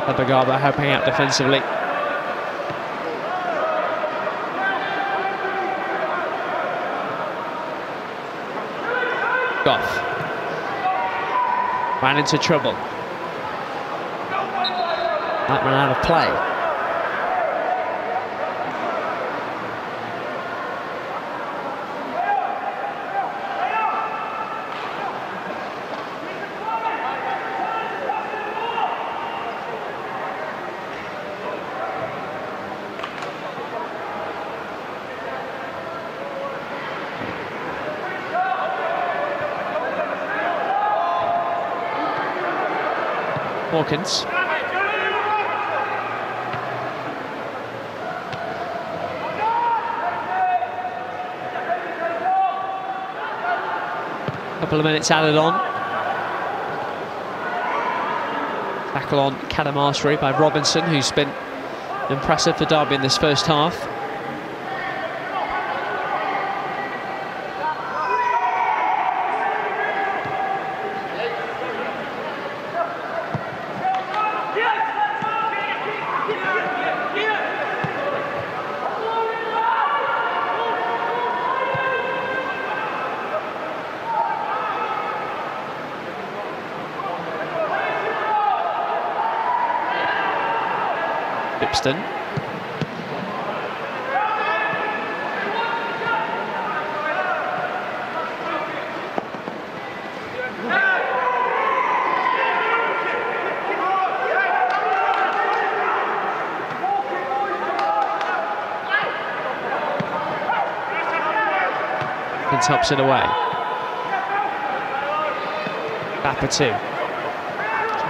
Sebagabo helping out defensively. Goff ran into trouble. That ran out of play. Hawkins. Couple of minutes added on. Tackle on Cadamarsery by Robinson, who's been impressive for Derby in this first half. Shipston. And tops it away. Bapatu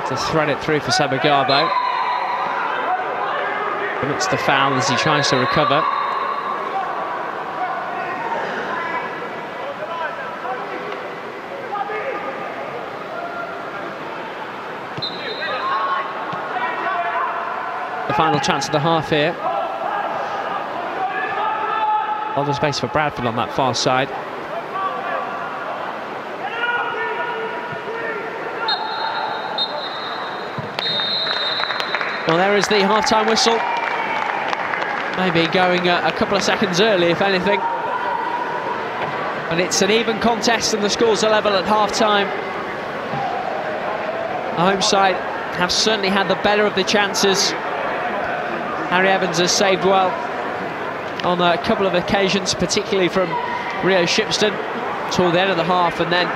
to thread it through for Sabagabo. Commits the foul as he tries to recover. The final chance of the half here. A lot of space for Bradford on that far side. Well, there is the half-time whistle. Maybe going a couple of seconds early, if anything. But it's an even contest and the scores are level at half-time. The home side have certainly had the better of the chances. Harry Evans has saved well on a couple of occasions, particularly from Rio Shipston toward the end of the half, and then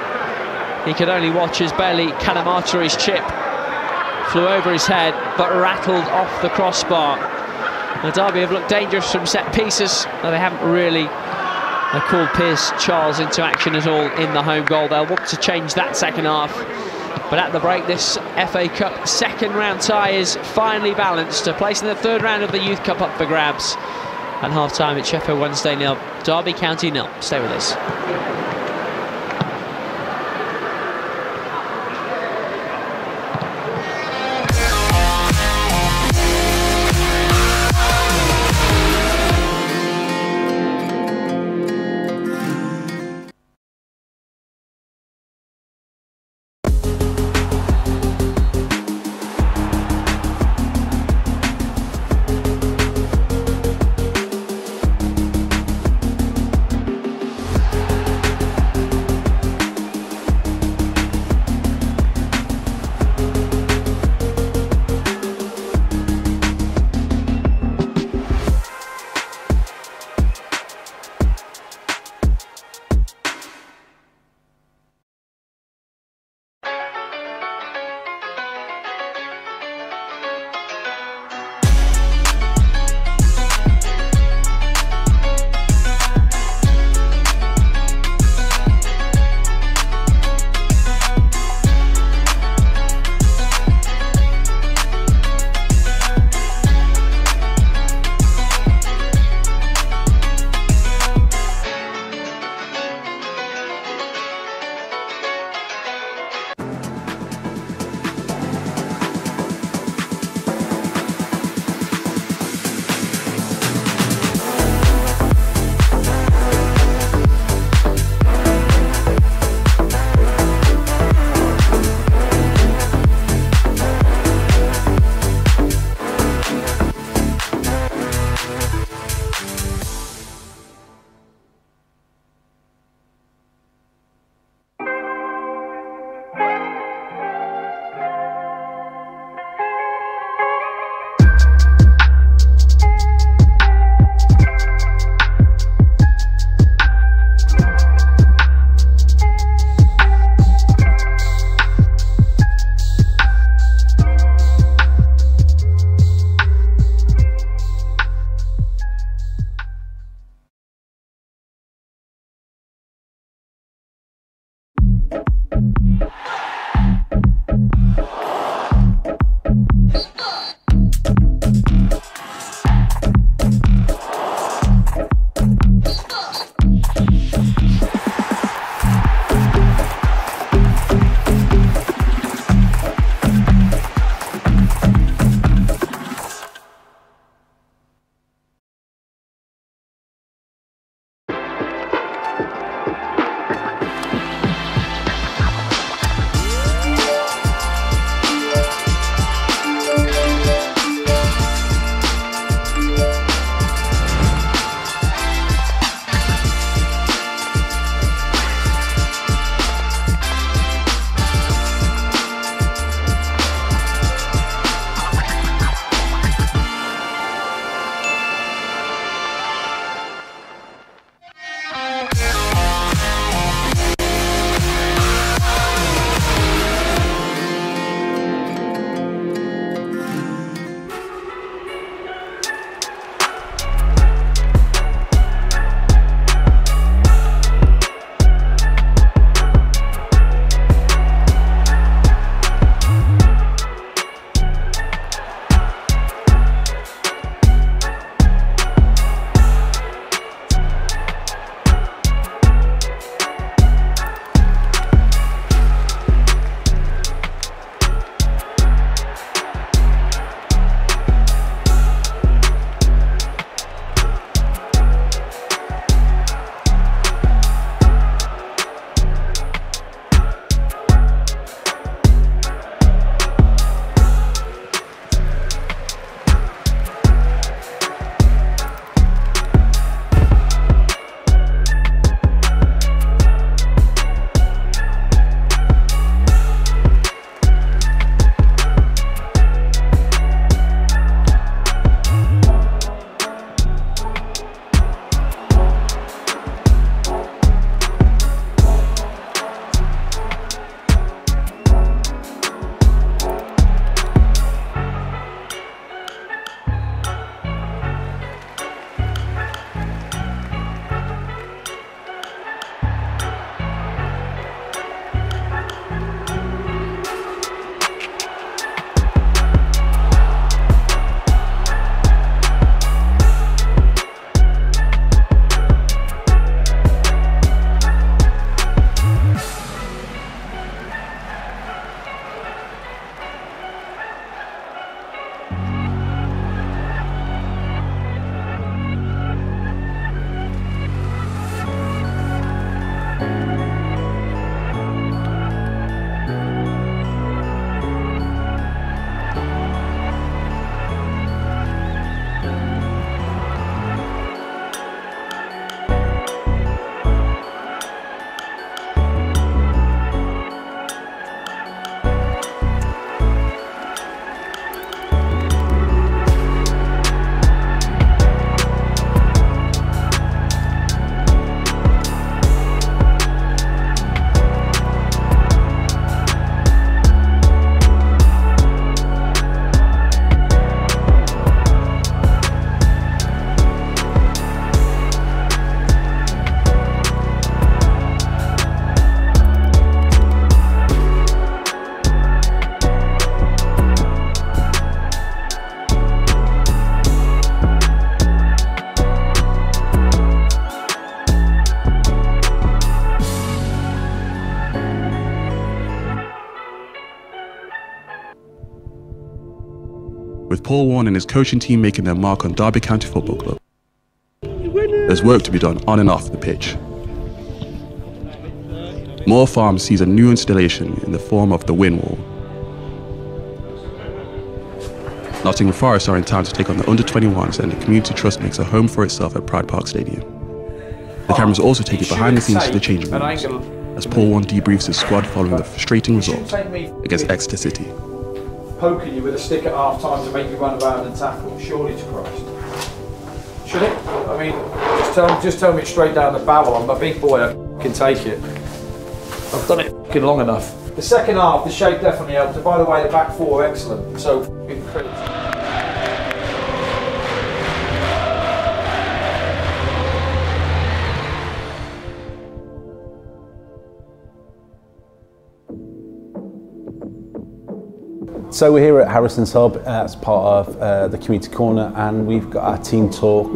he could only watch as Bailey Kanamatori's chip flew over his head but rattled off the crossbar. The Derby have looked dangerous from set pieces, but they haven't really called Pierce Charles into action at all in the home goal. They'll want to change that second half. But at the break, this FA Cup second round tie is finally balanced, a place in the third round of the Youth Cup up for grabs. At half time at Sheffield Wednesday 0, Derby County 0. Stay with us. with Paul Warne and his coaching team making their mark on Derby County Football Club. There's work to be done on and off the pitch. Moor Farm sees a new installation in the form of the Win Wall. Nottingham Forest are in town to take on the under-21s, and the Community Trust makes a home for itself at Pride Park Stadium. The cameras also take you behind the scenes to the changing rooms, as Paul Warne debriefs his squad following the frustrating result against Exeter City. Poking you with a stick at half time to make you run around and tackle, surely to Christ. Should it? I mean, just tell me straight down the barrel. I'm a big boy, I can take it. I've done it long enough. The second half, the shape definitely helped. And by the way, the back four, excellent. So, credit. So we're here at Harrison's Hub as part of the Community Corner, and we've got our Team Talk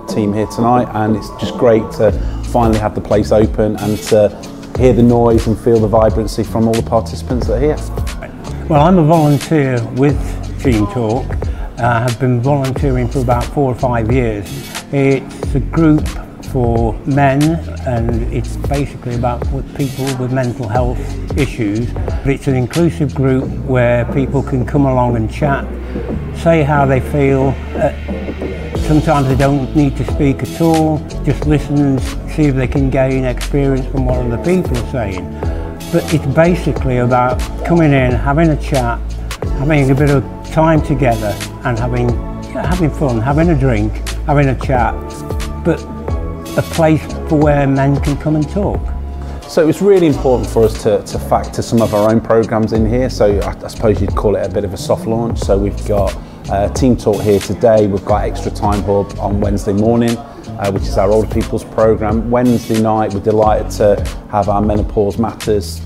team here tonight, and it's just great to finally have the place open and to hear the noise and feel the vibrancy from all the participants that are here. Well, I'm a volunteer with Team Talk. I have been volunteering for about 4 or 5 years. It's a group for men, and it's basically about people with mental health issues. It's an inclusive group where people can come along and chat, say how they feel. Sometimes they don't need to speak at all, just listen and see if they can gain experience from what other people are saying. But it's basically about coming in, having a chat, having a bit of time together and having fun, having a drink, having a chat, but a place for where men can come and talk. So it was really important for us to factor some of our own programmes in here, so I suppose you'd call it a bit of a soft launch. So we've got Team Talk here today, we've got Extra Time Hub on Wednesday morning, which is our older people's programme. Wednesday night we're delighted to have our Menopause Matters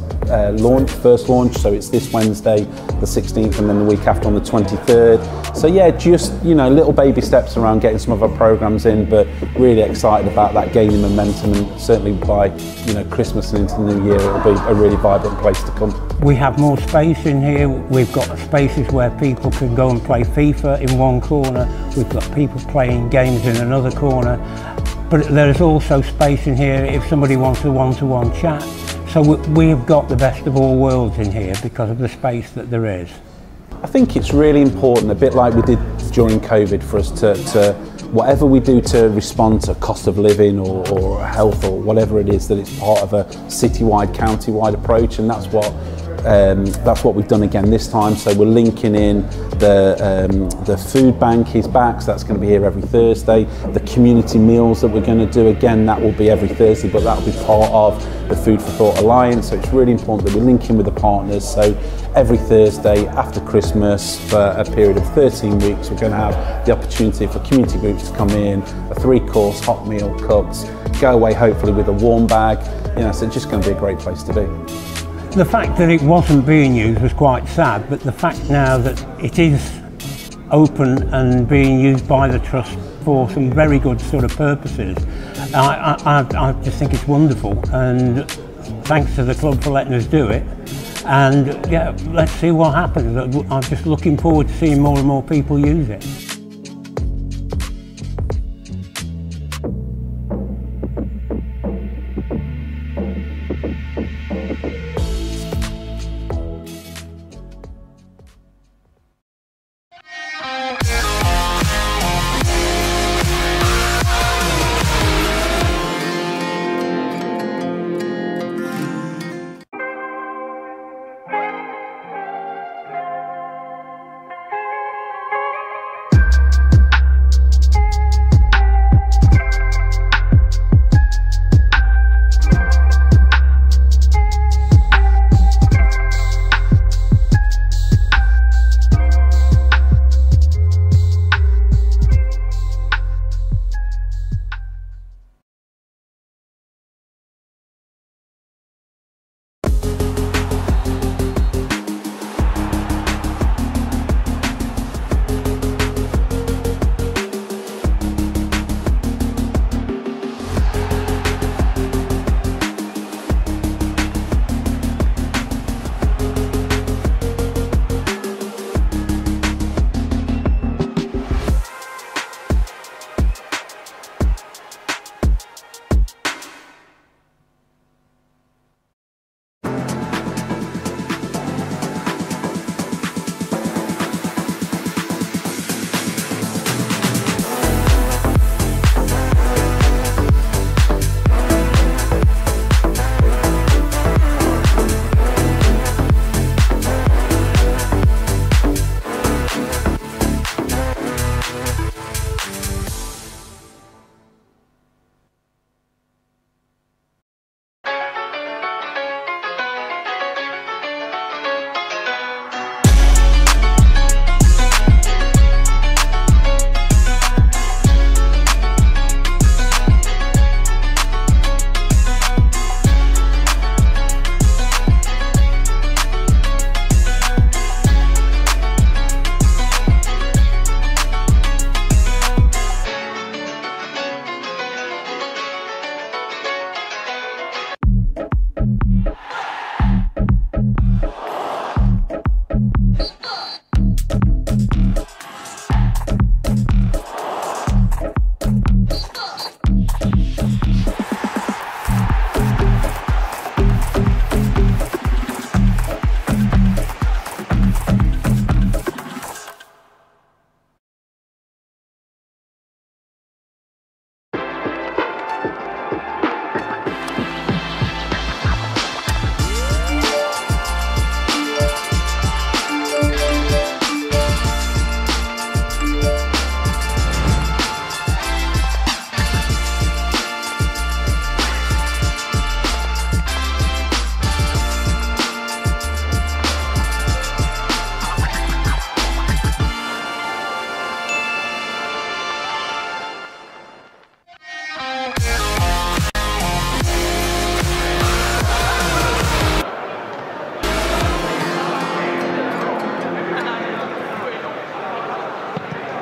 first launch, so it's this Wednesday the 16th and then the week after on the 23rd. So yeah, just, you know, little baby steps around getting some of our programmes in, but really excited about that gaining momentum, and certainly by, you know, Christmas and into the new year it'll be a really vibrant place to come. We have more space in here. We've got spaces where people can go and play FIFA in one corner. We've got people playing games in another corner. But there's also space in here if somebody wants a one-to-one chat. So we've got the best of all worlds in here because of the space that there is. I think it's really important, a bit like we did during COVID, for us to whatever we do to respond to cost of living or health or whatever it is, that it's part of a citywide, county-wide approach, and that's what we've done again this time. So we're linking in the food bank is back, so that's going to be here every Thursday. The community meals that we're going to do, again, that will be every Thursday, but that will be part of the Food for Thought Alliance. So it's really important that we link in with the partners. So every Thursday after Christmas for a period of 13 weeks, we're going to have the opportunity for community groups to come in, a 3-course hot meal cooked, go away hopefully with a warm bag. You know, so it's just going to be a great place to be. The fact that it wasn't being used was quite sad, but the fact now that it is open and being used by the Trust for some very good sort of purposes, I just think it's wonderful, and thanks to the club for letting us do it. And yeah, let's see what happens. I'm just looking forward to seeing more and more people use it.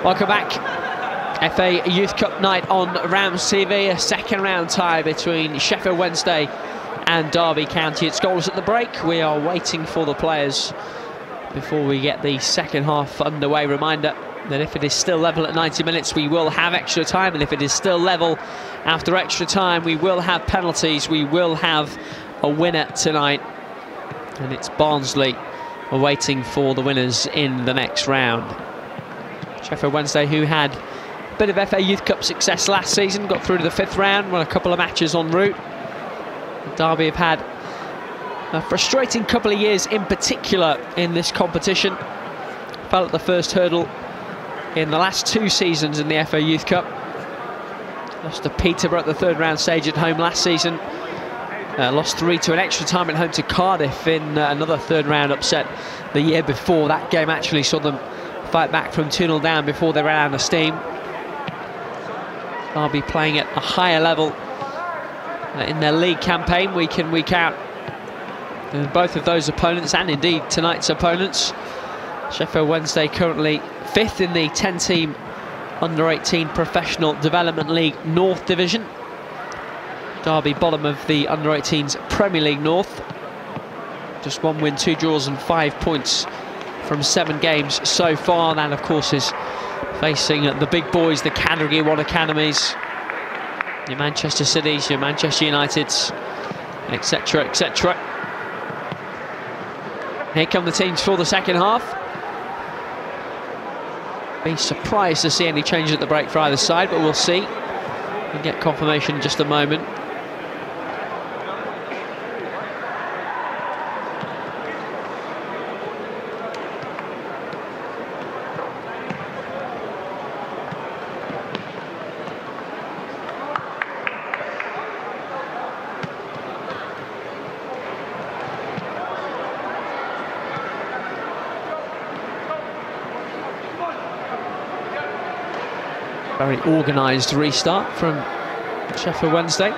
Welcome back. FA Youth Cup night on RamsTV. A second round tie between Sheffield Wednesday and Derby County. It's goalless at the break. We are waiting for the players before we get the second half underway. Reminder that if it is still level at 90 minutes, we will have extra time, and if it is still level after extra time, we will have penalties. We will have a winner tonight, and it's Barnsley waiting for the winners in the next round. Sheffield Wednesday, who had a bit of FA Youth Cup success last season, got through to the 5th round, won a couple of matches en route. Derby have had a frustrating couple of years in particular in this competition. Fell at the first hurdle in the last 2 seasons in the FA Youth Cup. Lost to Peterborough at the 3rd round stage at home last season. Lost 3 to an extra time at home to Cardiff in another 3rd round upset the year before. That game actually saw them fight back from 2-0 down before they ran out of steam. Derby playing at a higher level in their league campaign week in, week out. And both of those opponents, and indeed tonight's opponents. Sheffield Wednesday currently 5th in the 10-team Under-18 Professional Development League North Division. Derby bottom of the Under-18s Premier League North. Just 1 win, 2 draws and 5 points from 7 games so far. That, of course, is facing the big boys, the Category 1 academies, your Manchester Cities, your Manchester Uniteds, etc, etc. Here come the teams for the second half. Be surprised to see any changes at the break for either side, but we'll see. We'll get confirmation in just a moment. Very organised restart from Sheffield Wednesday.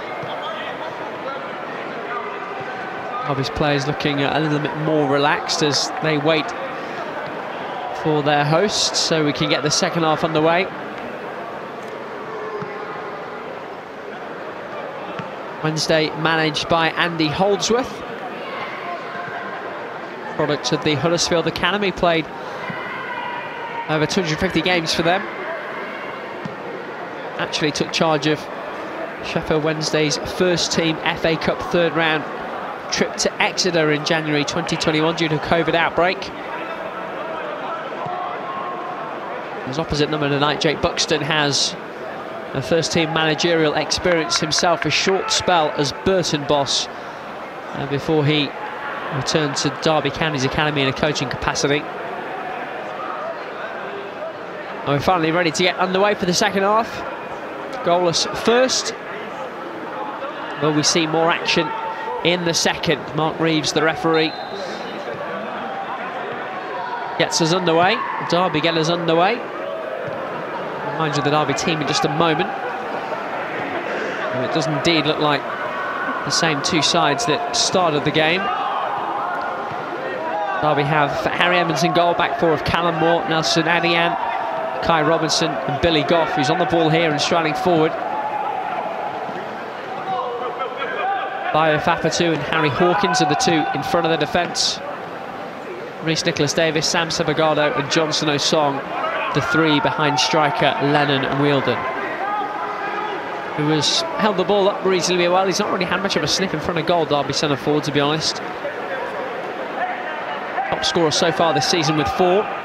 Derby's players looking a little bit more relaxed as they wait for their hosts, so we can get the second half underway. Wednesday managed by Andy Holdsworth, product of the Huddersfield Academy, played over 250 games for them. Actually took charge of Sheffield Wednesday's first team FA Cup 3rd round trip to Exeter in January 2021 due to a COVID outbreak. His opposite number tonight, Jake Buxton, has a first team managerial experience himself, a short spell as Burton boss before he returned to Derby County's academy in a coaching capacity. And we're finally ready to get underway for the second half. Goalless first. Will we see more action in the second? Mark Reeves, the referee, gets us underway. Derby get us underway. Remind you of the Derby team in just a moment. And it does indeed look like the same 2 sides that started the game. Derby have Harry Evans in goal, back 4 of Callum Moore, Nelson Adian, Kai Robinson and Billy Goff, who's on the ball here and striding forward. Bayo Fafatu and Harry Hawkins are the 2 in front of the defence. Rhys Nicholas-Davis, Sam Sabagado and Johnson Osong, the 3 behind striker Lennon Wheeldon, who has held the ball up reasonably well. He's not really had much of a sniff in front of goal, Derby centre forward, to be honest. Top scorer so far this season with 4.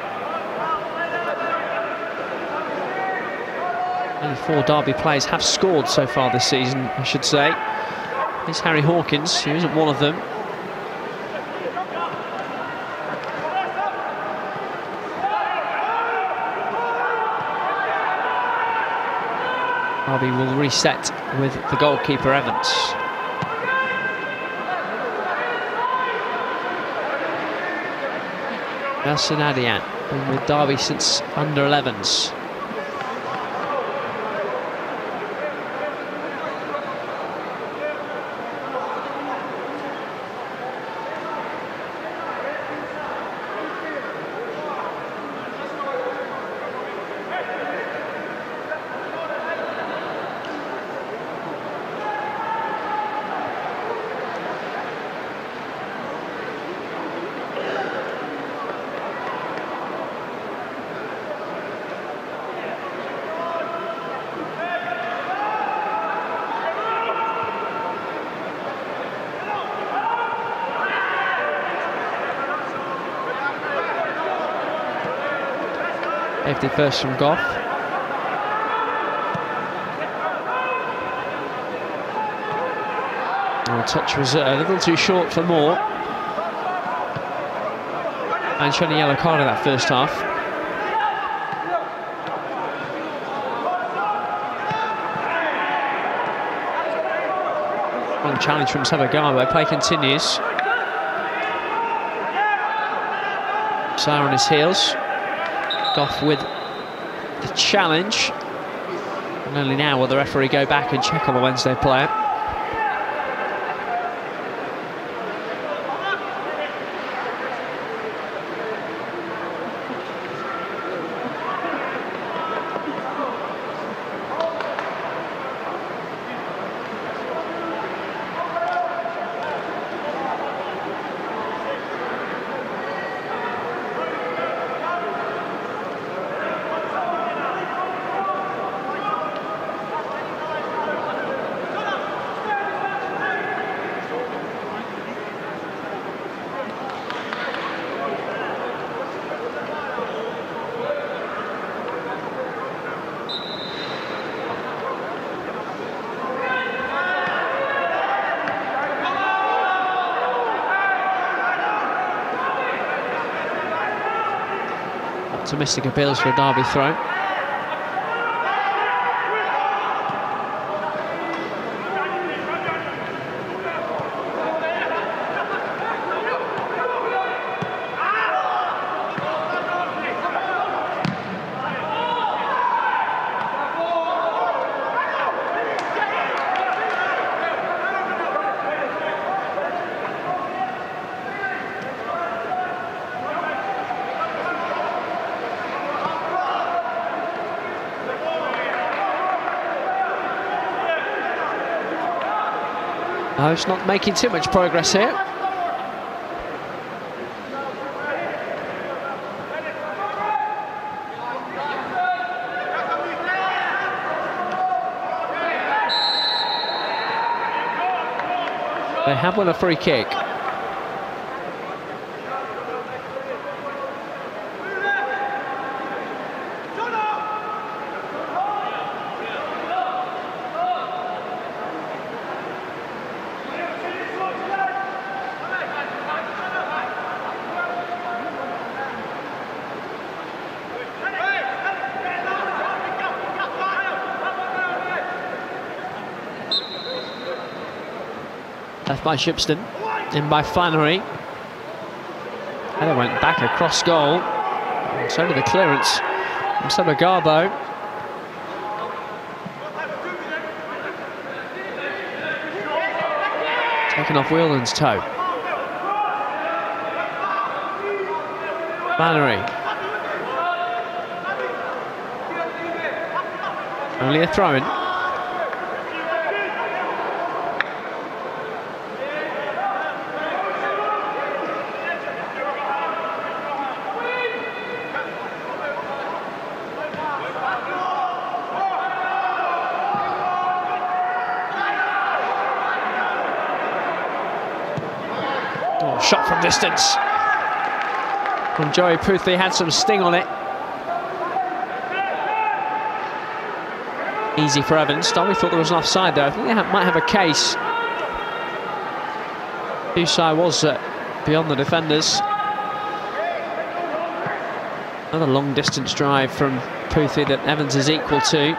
Only 4 Derby players have scored so far this season, I should say. Here's Harry Hawkins, who isn't one of them. Derby will reset with the goalkeeper Evans. Nelson Adian, been with Derby since under-11s. Safety first from Goff. Oh, touch was a little too short for Moore. And shown a yellow card in that first half. Strong challenge from Sabagabo. Play continues. Sire on his heels. Goff with the challenge. And only now will the referee go back and check on the Wednesday player. Optimistic appeals for a Derby throw. No, it's not making too much progress here. They have won a free kick. Left by Shipston, in by Flannery. And it went back across goal. And so did the clearance from Sabagabo. Taken off Whelan's toe. Flannery. Only a throw-in. Shot from distance from Joey Puthie, had some sting on it. Easy for Evans. Derby thought there was an offside there. I think they might have a case. Pusai was beyond the defenders. Another long distance drive from Puthie that Evans is equal to.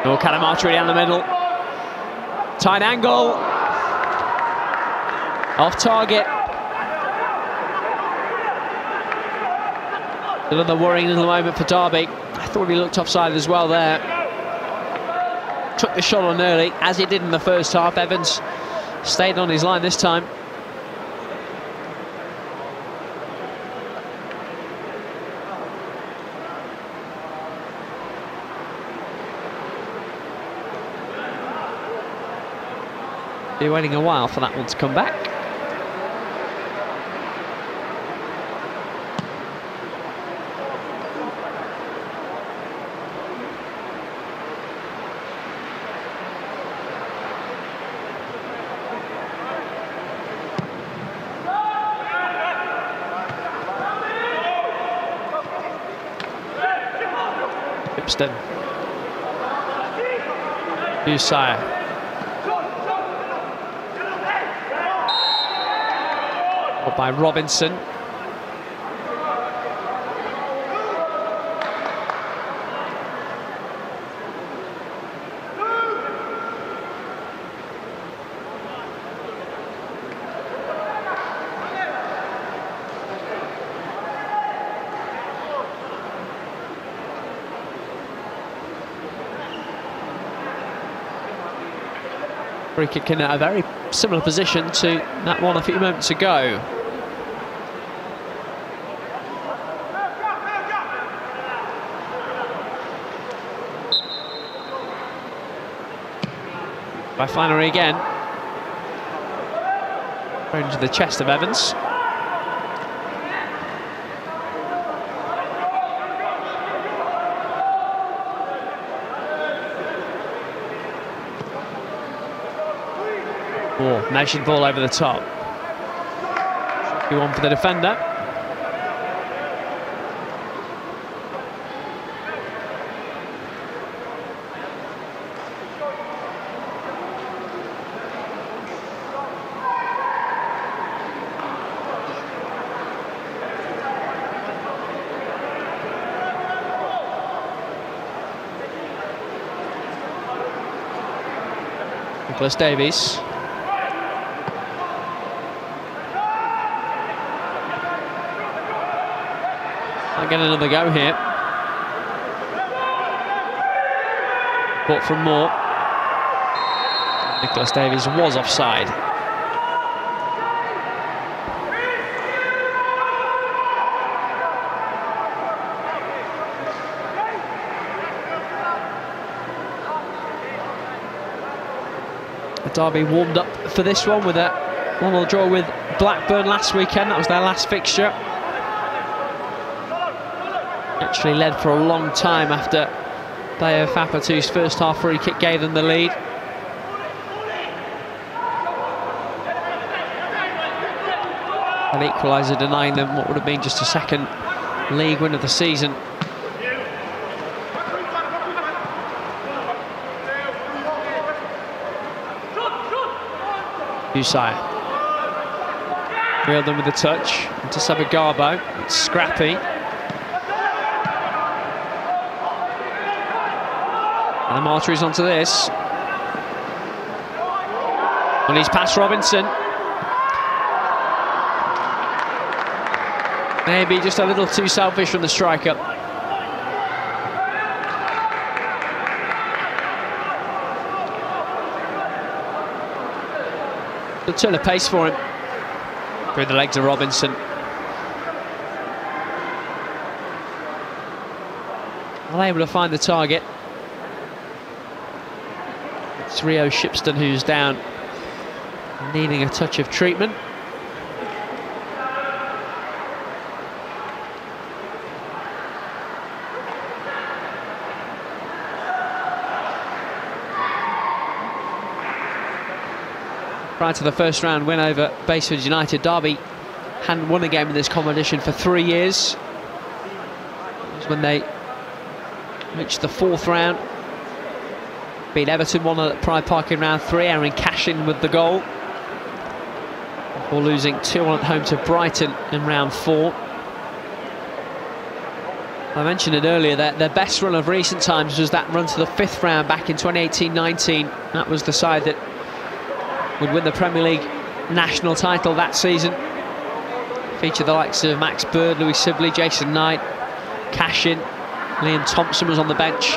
Oh, Calamatri down the middle. Tight angle. Off target. Another worrying little moment for Derby. I thought he looked offside as well there. Took the shot on early, as he did in the first half. Evans stayed on his line this time. Be waiting a while for that one to come back. Shipston. Usire. By Robinson. Free kick in a very similar position to that one a few moments ago. By Flannery again. Thrown into the chest of Evans. Measured ball over the top. Should be one for the defender. Nicholas Davies. Get another go here. Bought from Moore. Nicholas Davies was offside. Derby warmed up for this one with a 1-1 draw with Blackburn last weekend. That was their last fixture. Actually led for a long time after Bayo Fapatu's first half free kick gave them the lead. An equaliser denying them what would have been just a second league win of the season. Usire. Reeled them with a touch into Sabagarbo. It's scrappy. And the Martyrs onto this. And he's past Robinson. Maybe just a little too selfish from the striker. The turn of pace for him. Through the legs of Robinson. Unable to find the target. It's Rio Shipston who's down, needing a touch of treatment. Prior to the first round win over Baseford United, Derby hadn't won a game in this competition for 3 years. It was when they reached the fourth round. Beat Everton 1-0 at Pride Park in round 3. Aaron Cashin with the goal. Before losing 2-1 at home to Brighton in round 4. I mentioned it earlier that their best run of recent times was that run to the 5th round back in 2018-19. That was the side that would win the Premier League national title that season. Featured the likes of Max Bird, Louis Sibley, Jason Knight, Cashin. Liam Thompson was on the bench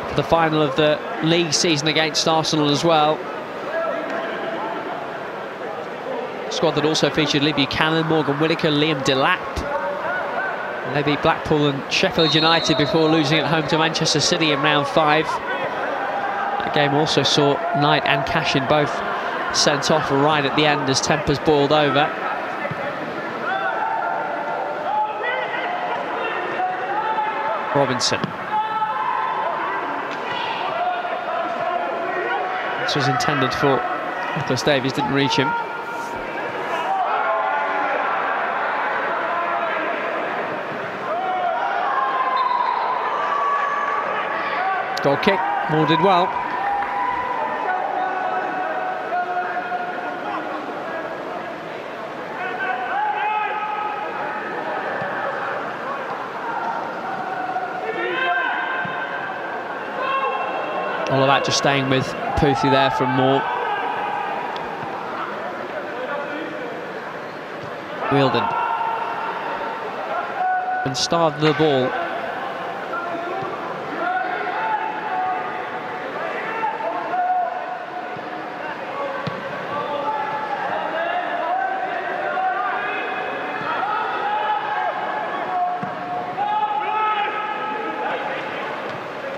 for the final of the league season against Arsenal as well. Squad that also featured Lee Buchanan, Morgan Whittaker, Liam Delap. They beat Blackpool and Sheffield United before losing at home to Manchester City in round 5. That game also saw Knight and Cashin both sent off right at the end as tempers boiled over. Robinson. This was intended for Nicholas Davies, didn't reach him. Goal kick, Moore did well. All of that just staying with Poothie there from Moore. Wheeldon. And starved the ball.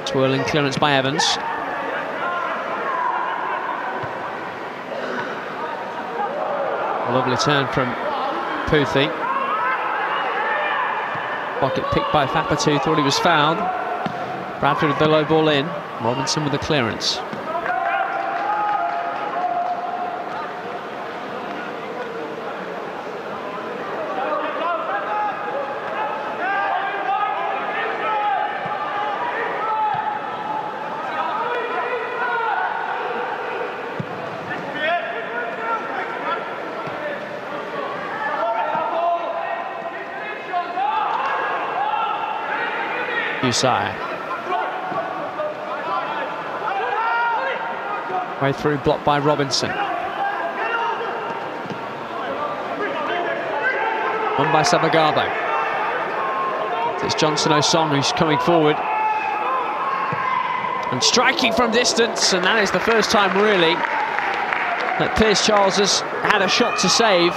Twirling clearance by Evans. A lovely turn from Poothie. Pocket picked by Fapatu, thought he was fouled. Bradford with the low ball in. Robinson with the clearance. Usai. Way through, blocked by Robinson. Won by Sabagabo. It's Johnson Osong who's coming forward. And striking from distance, and that is the first time really that Pierce Charles has had a shot to save.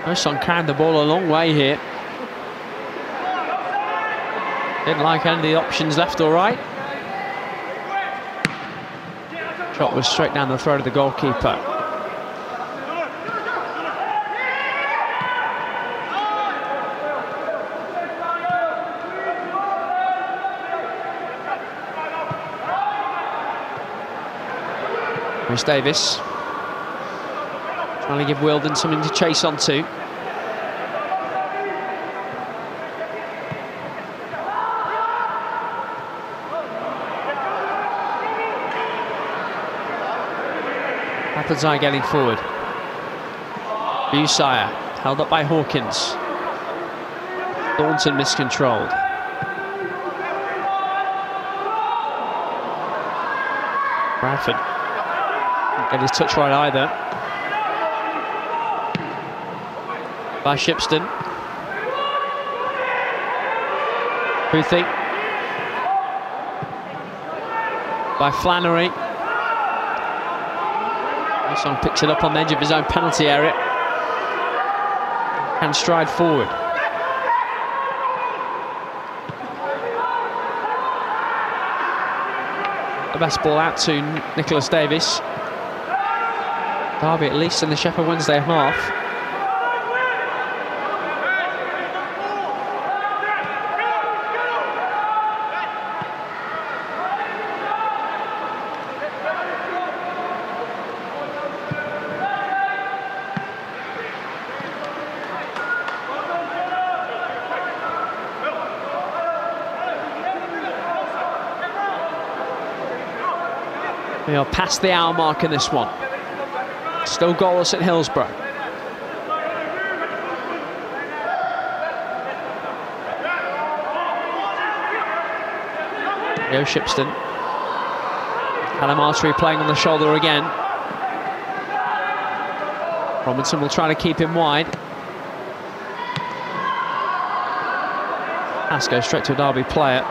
Osong carried the ball a long way here. Didn't like any of the options left or right. Shot was straight down the throat of the goalkeeper. Rhys Davis trying to give Wheeldon something to chase onto. Appenzai getting forward. Usaya held up by Hawkins. Thornton miscontrolled. Bradford didn't get his touch right either. By Shipston. Poothie. By Flannery. Osong picks it up on the edge of his own penalty area. Can stride forward. The best ball out to Nicholas Davis. Derby at least in the Sheffield Wednesday half. We are past the hour mark in this one. Still goalless at Hillsborough. Leo Shipston. Callum Artery playing on the shoulder again. Robinson will try to keep him wide. Pass goes straight to a Derby player.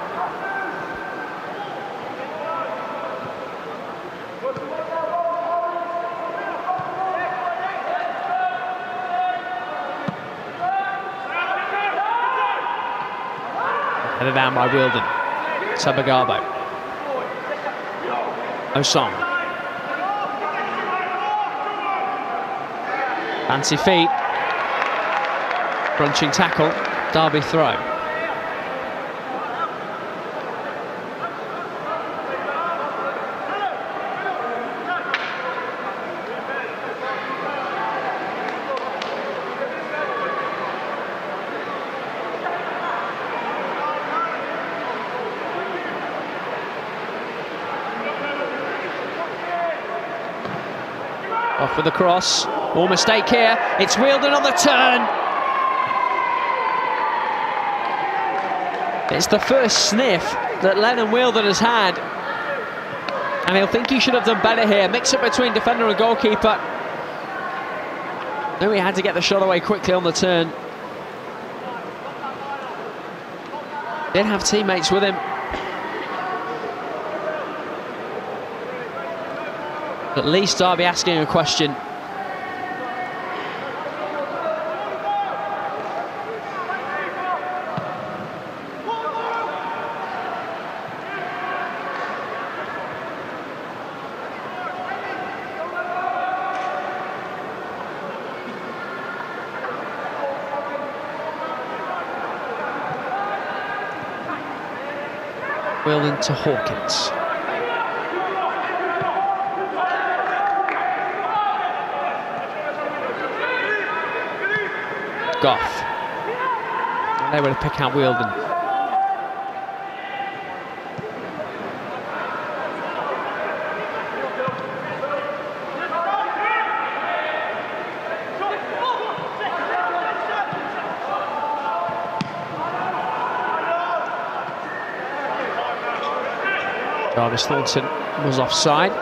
Headed down by Wheeldon. Sabagabo. Osong. Fancy feet. Crunching tackle. Derby throw. Off with the cross. More mistake here. It's Wielden on the turn. It's the first sniff that Lennon Wielden has had. And he'll think he should have done better here. Mix it between defender and goalkeeper. Knew he had to get the shot away quickly on the turn. Did have teammates with him. At least Derby asking a question. Wielden to Hawkins. Goff. And they were to pick out Wielden. Jarvis Thornton was offside.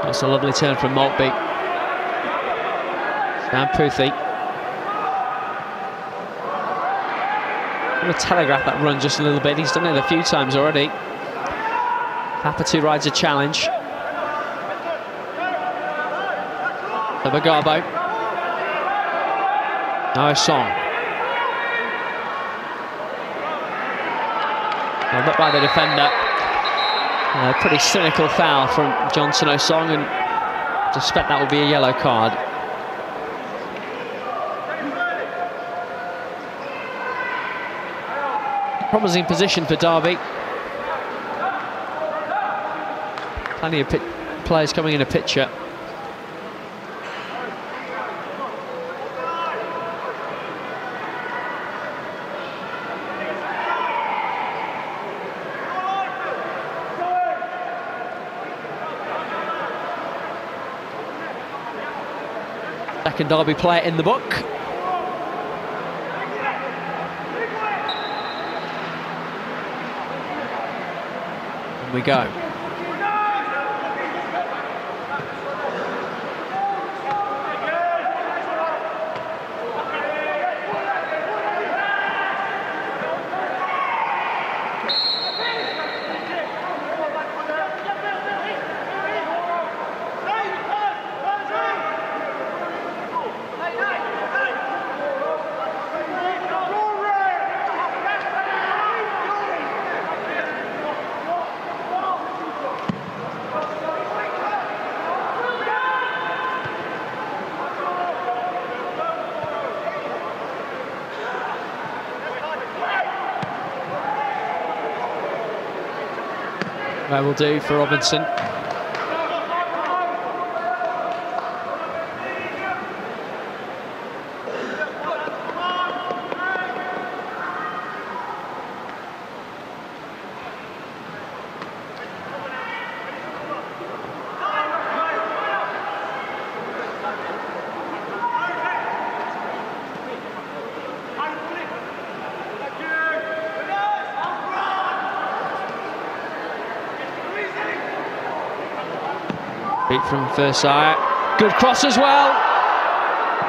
That's a lovely turn from Maltby. Down Puthi. I'm going to telegraph that run just a little bit. He's done it a few times already. Papatu rides a challenge. Bagabo. Now a Song. Held up by the defender. A pretty cynical foul from Johnson Osong, and I suspect that will be a yellow card. Promising position for Derby. Plenty of players coming in a picture. Second Derby player in the book. We go. That will do for Robinson. From Versailles. Good cross as well.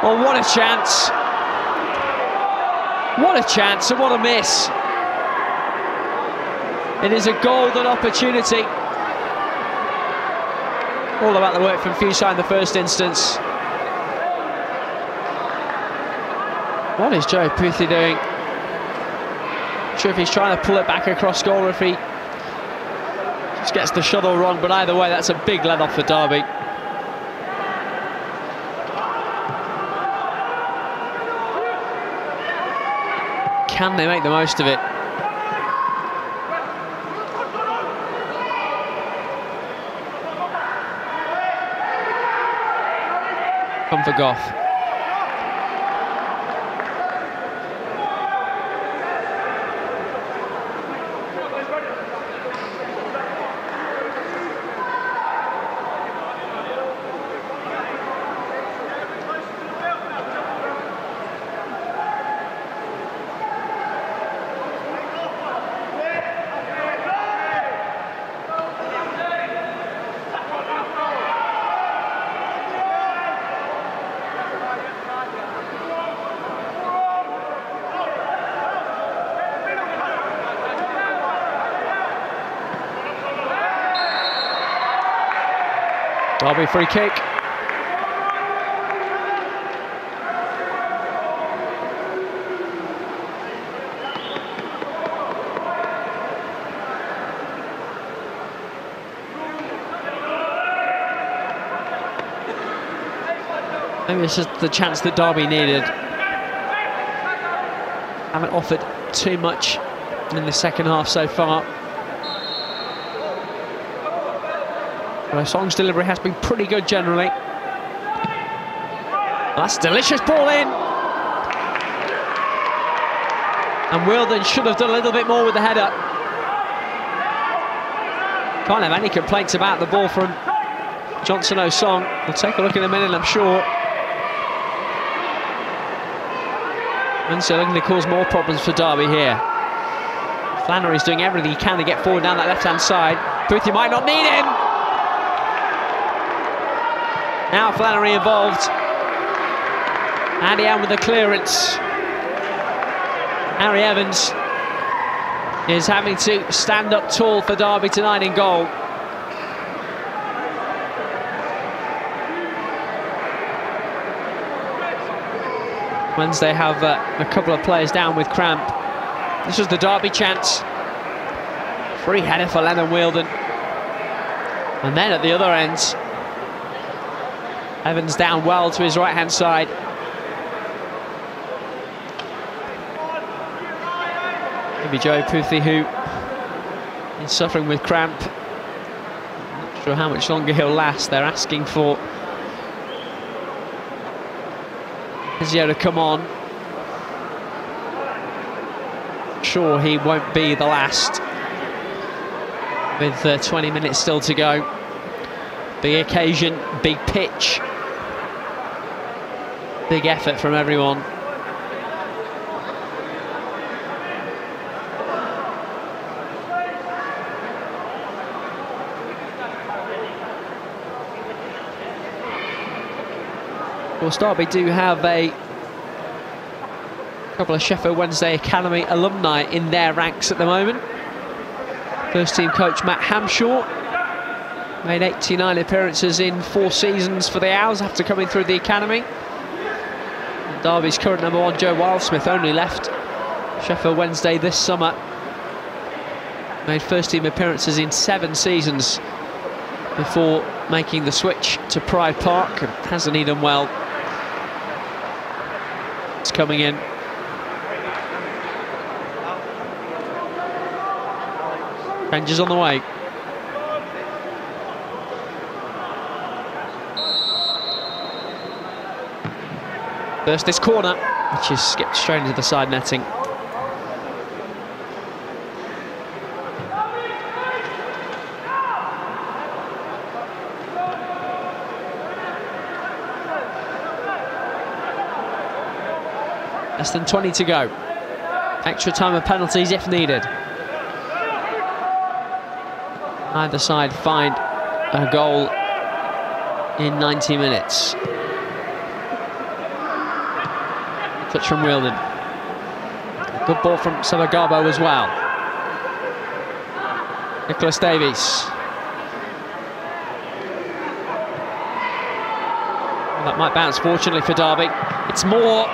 Oh, what a chance. What a chance and what a miss. It is a golden opportunity. All about the work from Fusai in the first instance. What is Joe Puthi doing? Not sure if he's trying to pull it back across goal, or if he just gets the shuttle wrong, but either way, that's a big let off for Derby. Can they make the most of it? come for Goff. Derby free kick. Maybe this is the chance that Derby needed. Haven't offered too much in the second half so far. Song's delivery has been pretty good generally. That's a delicious ball in. And Wilden should have done a little bit more with the header. Can't have any complaints about the ball from Johnson O'Song. We'll take a look in a minute, I'm sure. And so looking to cause more problems for Derby here. Flannery's doing everything he can to get forward down that left-hand side. Boothie might not need him. Now Flannery involved. Andy Allen with the clearance. Harry Evans is having to stand up tall for Derby tonight in goal. Wednesday have a couple of players down with cramp. This was the Derby chance. Free header for Lennon Wheeldon. And then at the other end, Evans down well to his right-hand side. Maybe Joe Poothie, who is suffering with cramp. Not sure how much longer he'll last. They're asking for physio to come on. Sure, he won't be the last. With 20 minutes still to go. Big occasion, big pitch. Big effort from everyone. Of course, Derby do have a couple of Sheffield Wednesday Academy alumni in their ranks at the moment. First team coach Matt Hamshaw made 89 appearances in 4 seasons for the Owls after coming through the academy. And Derby's current number 1 Joe Wildsmith only left Sheffield Wednesday this summer. Made first team appearances in 7 seasons before making the switch to Pride Park, and hasn't he done well. It's coming in. Changes on the way. First this corner, which is skipped straight into the side netting. Less than 20 to go. Extra time of penalties if needed. Either side find a goal in 90 minutes. Touch from Wheeldon. Good ball from Savagabo as well. Nicholas Davies. Well, that might bounce fortunately for Derby. It's more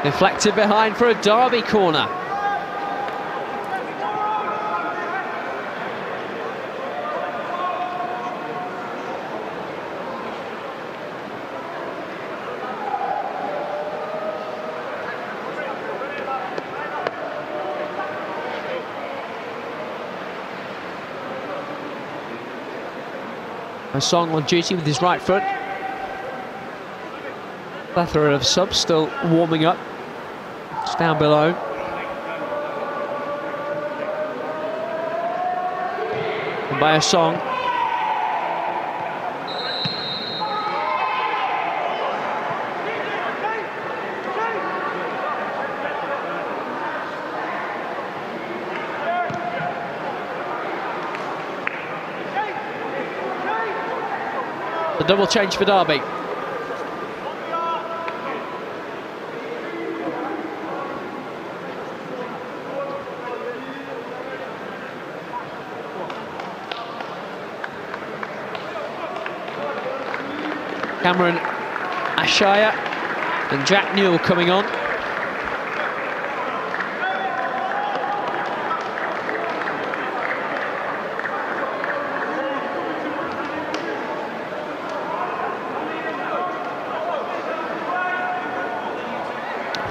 deflected behind for a Derby corner. A Song on duty with his right foot. Plethora of subs still warming up. Just down below. And by a song. The double change for Derby. Cameron Ashaya and Jack Newell coming on.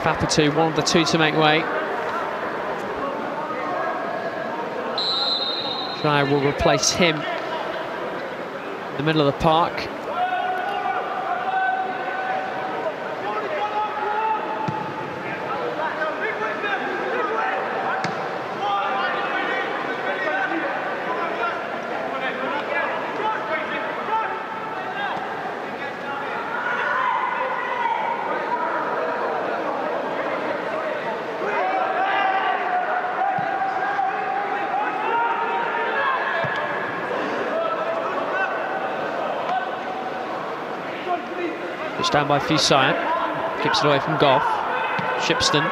Fapatu, one of the two to make way. Shire will replace him in the middle of the park. Down by Fusaya, keeps it away from Goff. Shipston.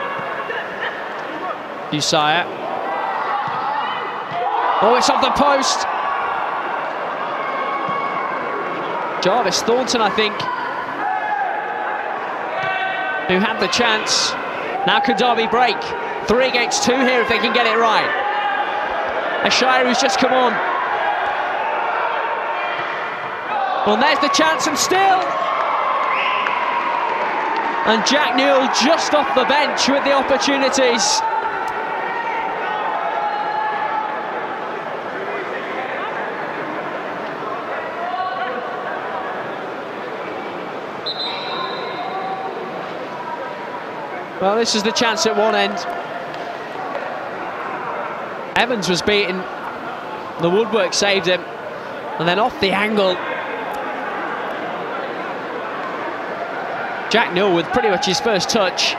Fusaya. Oh, it's off the post. Jarvis Thornton, I think, who had the chance. Now could Derby break? 3 against 2 here if they can get it right. Ashire who's just come on. Well, there's the chance and still. And Jack Newell just off the bench with the opportunities. Well, this is the chance at one end. Evans was beaten. The woodwork saved him. And then off the angle. Jack Newell with pretty much his first touch.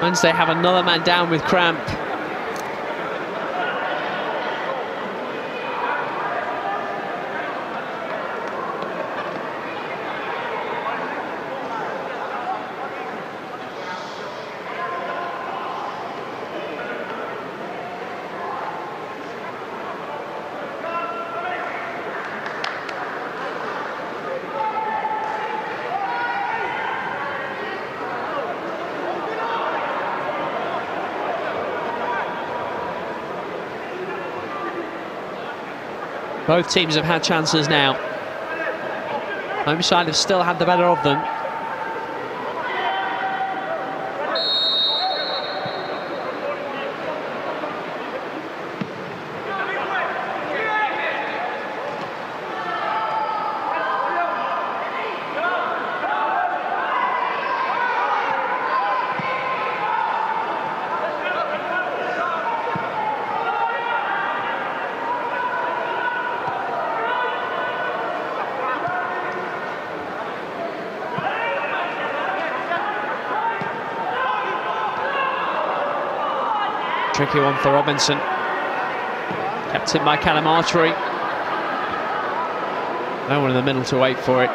Once they have another man down with cramp. Both teams have had chances now. Home side have still had the better of them. Tricky one for Robinson. Kept in by Calamatri. No one in the middle to wait for it.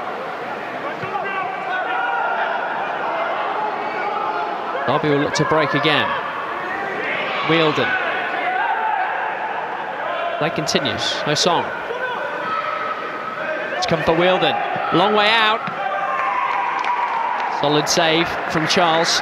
Derby will look to break again. Wielden. Play continues. No song. It's come for Wielden. Long way out. Solid save from Charles.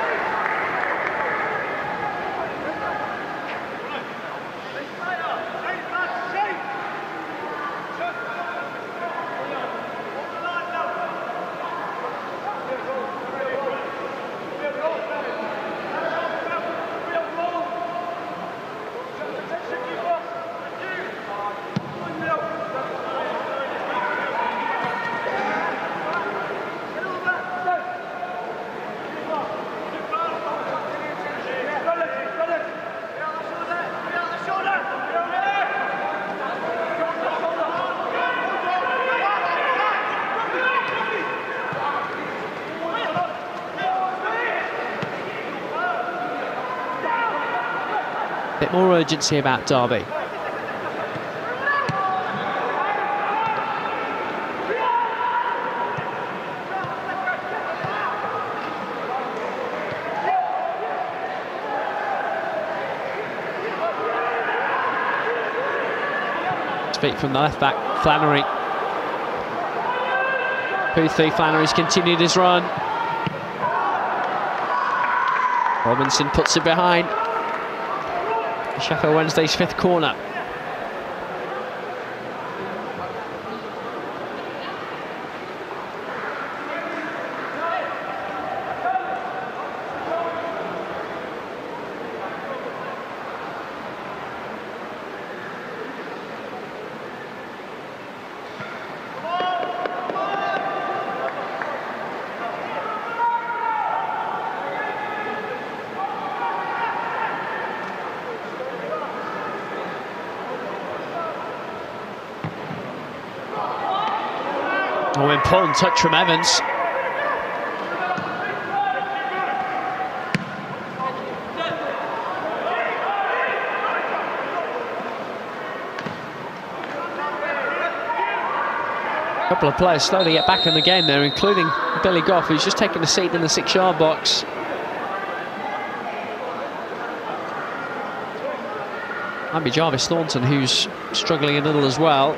Bit more urgency about Derby. Speak from the left back, Flannery. Puthie, Flannery's continued his run. Robinson puts it behind. Sheffield Wednesday's 5th corner. Oh, important touch from Evans. A couple of players slowly get back in the game there, including Billy Goff, who's just taken a seat in the 6-yard box. Might be Jarvis Thornton, who's struggling a little as well.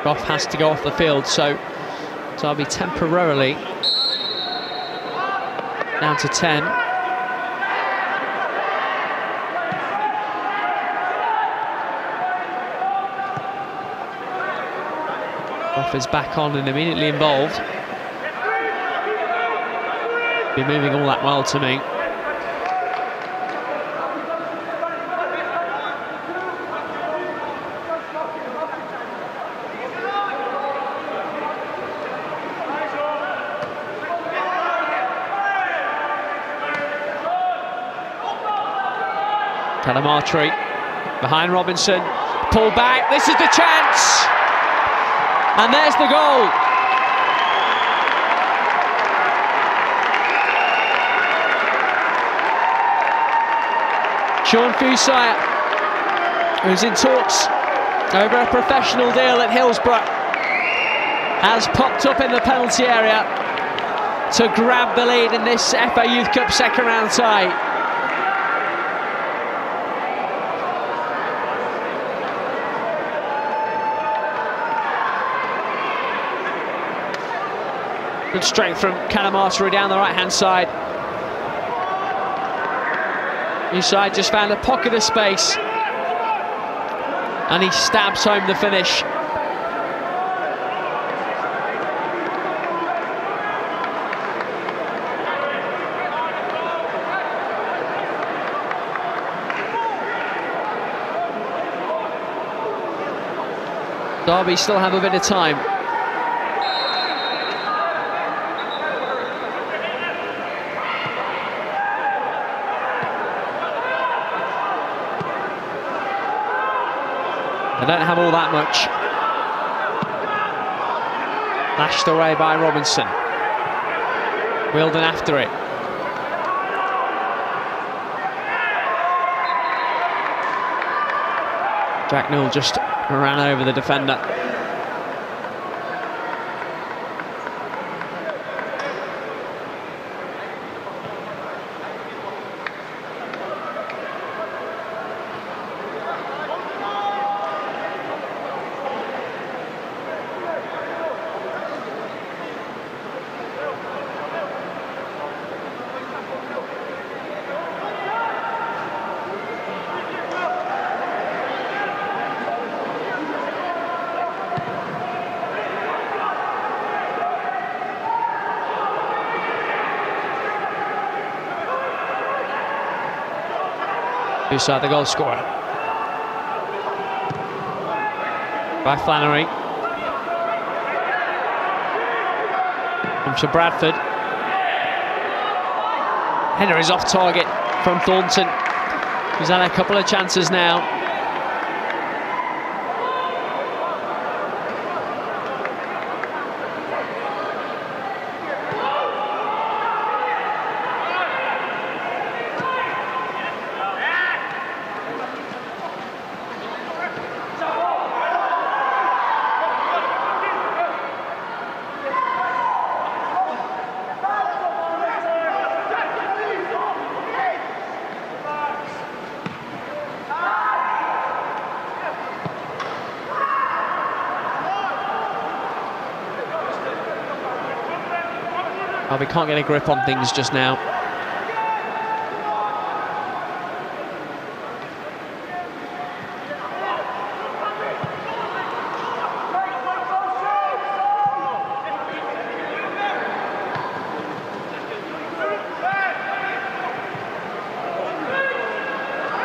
Goff has to go off the field, so Derby temporarily down to 10. Goff is back on and immediately involved. Be moving all that well to me. Calamatri behind Robinson, pull back, this is the chance, and there's the goal. Sean Fusayer, who's in talks over a professional deal at Hillsborough, has popped up in the penalty area to grab the lead in this FA Youth Cup second round tie. Good strength from Calamatri down the right-hand side. Inside just found a pocket of space, and he stabs home the finish. Derby still have a bit of time. They don't have all that much. Lashed away by Robinson. Wilden after it. Jack Newell just ran over the defender. Inside the goal scorer. By Flannery. Comes to Bradford. Header is off target from Thornton. He's had a couple of chances now. Oh, we can't get a grip on things just now.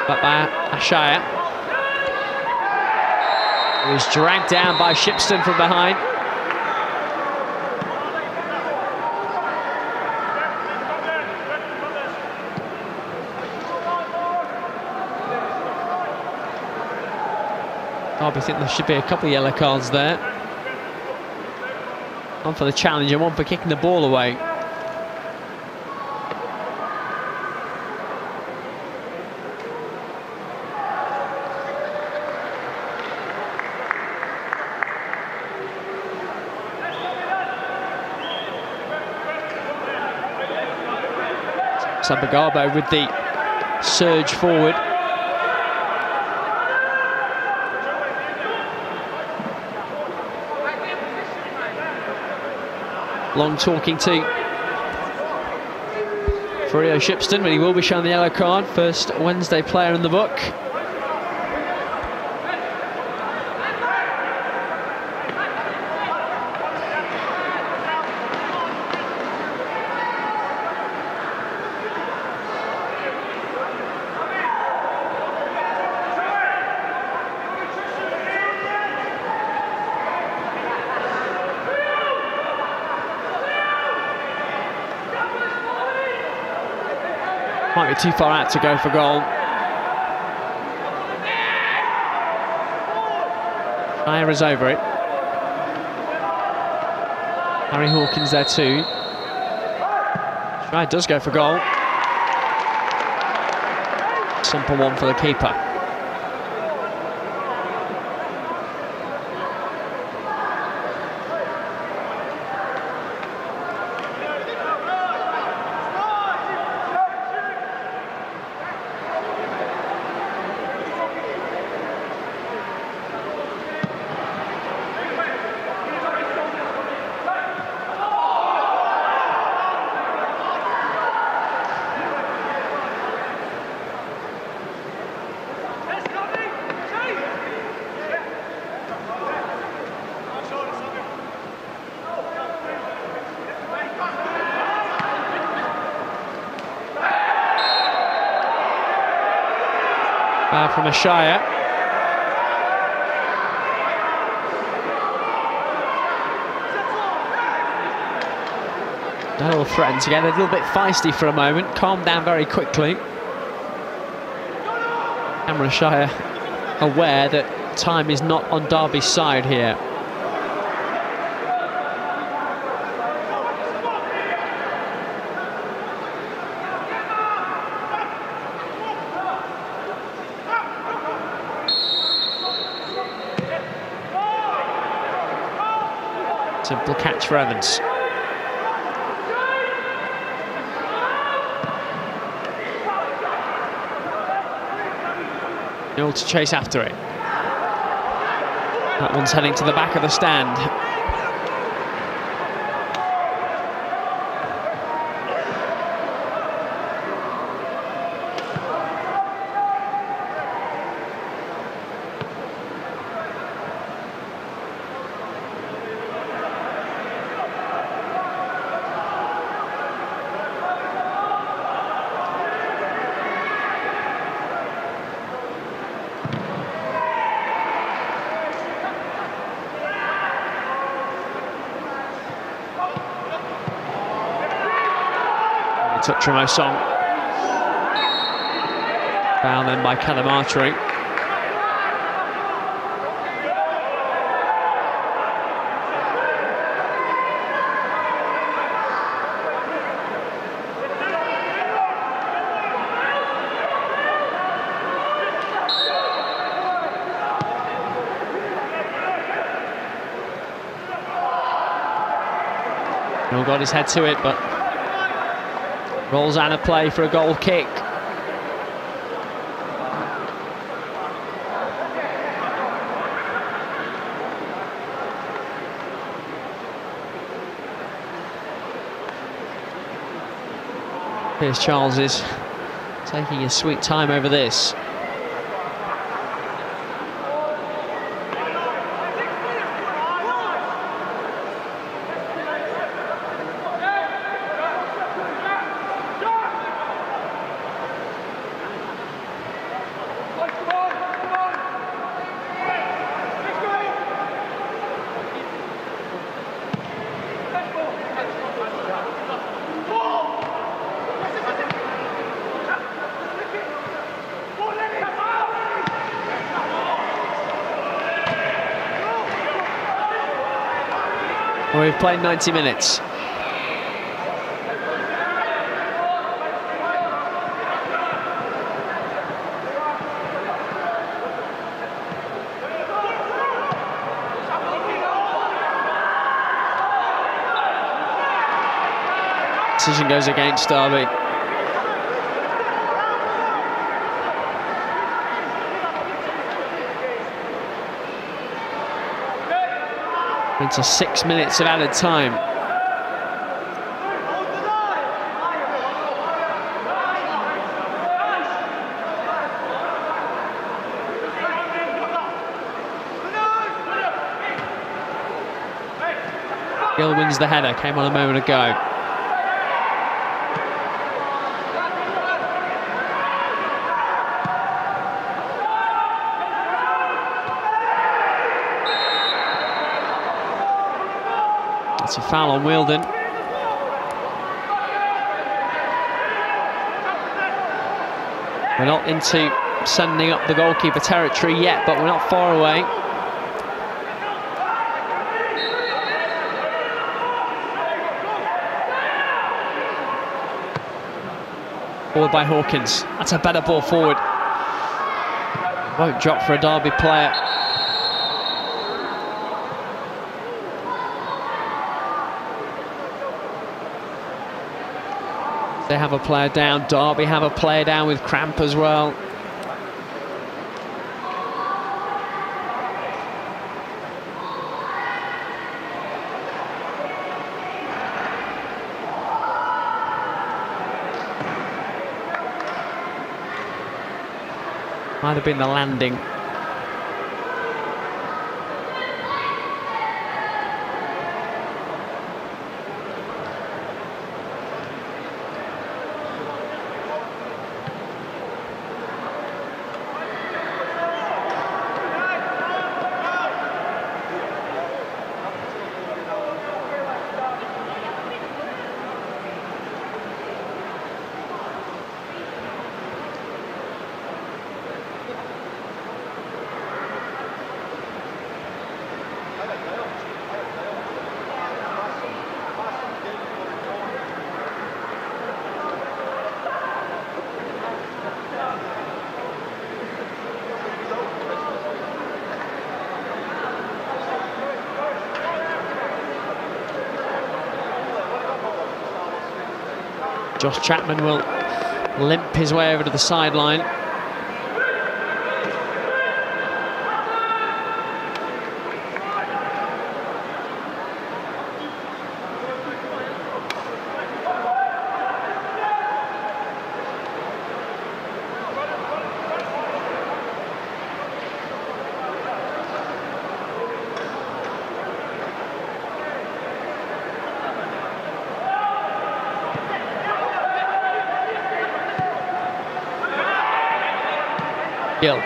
But by Ashaya. He was dragged down by Shipston from behind. I think there should be a couple of yellow cards there. One for the challenge and one for kicking the ball away. Sabagabo with the surge forward. Long talking to Rio Shipston, but he will be shown the yellow card. First Wednesday player in the book. Might be too far out to go for goal. Shire is over it. Harry Hawkins there too. Shire does go for goal. Simple one for the keeper. From Ashaya. Daniel threatened to get a little bit feisty for a moment, calmed down very quickly. Cameron Ashaya aware that time is not on Derby's side here. Simple catch for Evans. Newell to chase after it. That one's heading to the back of the stand. Took Tremosong. Foul then by Calamatri. Newell got his head to it, but rolls out of play for a goal kick. Pierce Charles is taking his sweet time over this. We've played 90 minutes. Decision goes against Derby. Into 6 minutes of added time. Gill wins the header, came on a moment ago. It's a foul on Wheeldon. We're not into sending up the goalkeeper territory yet, but we're not far away. Forward by Hawkins. That's a better ball forward. Won't drop for a Derby player. They have a player down. Derby have a player down with cramp as well. Might have been the landing. Josh Chapman will limp his way over to the sideline. Gill.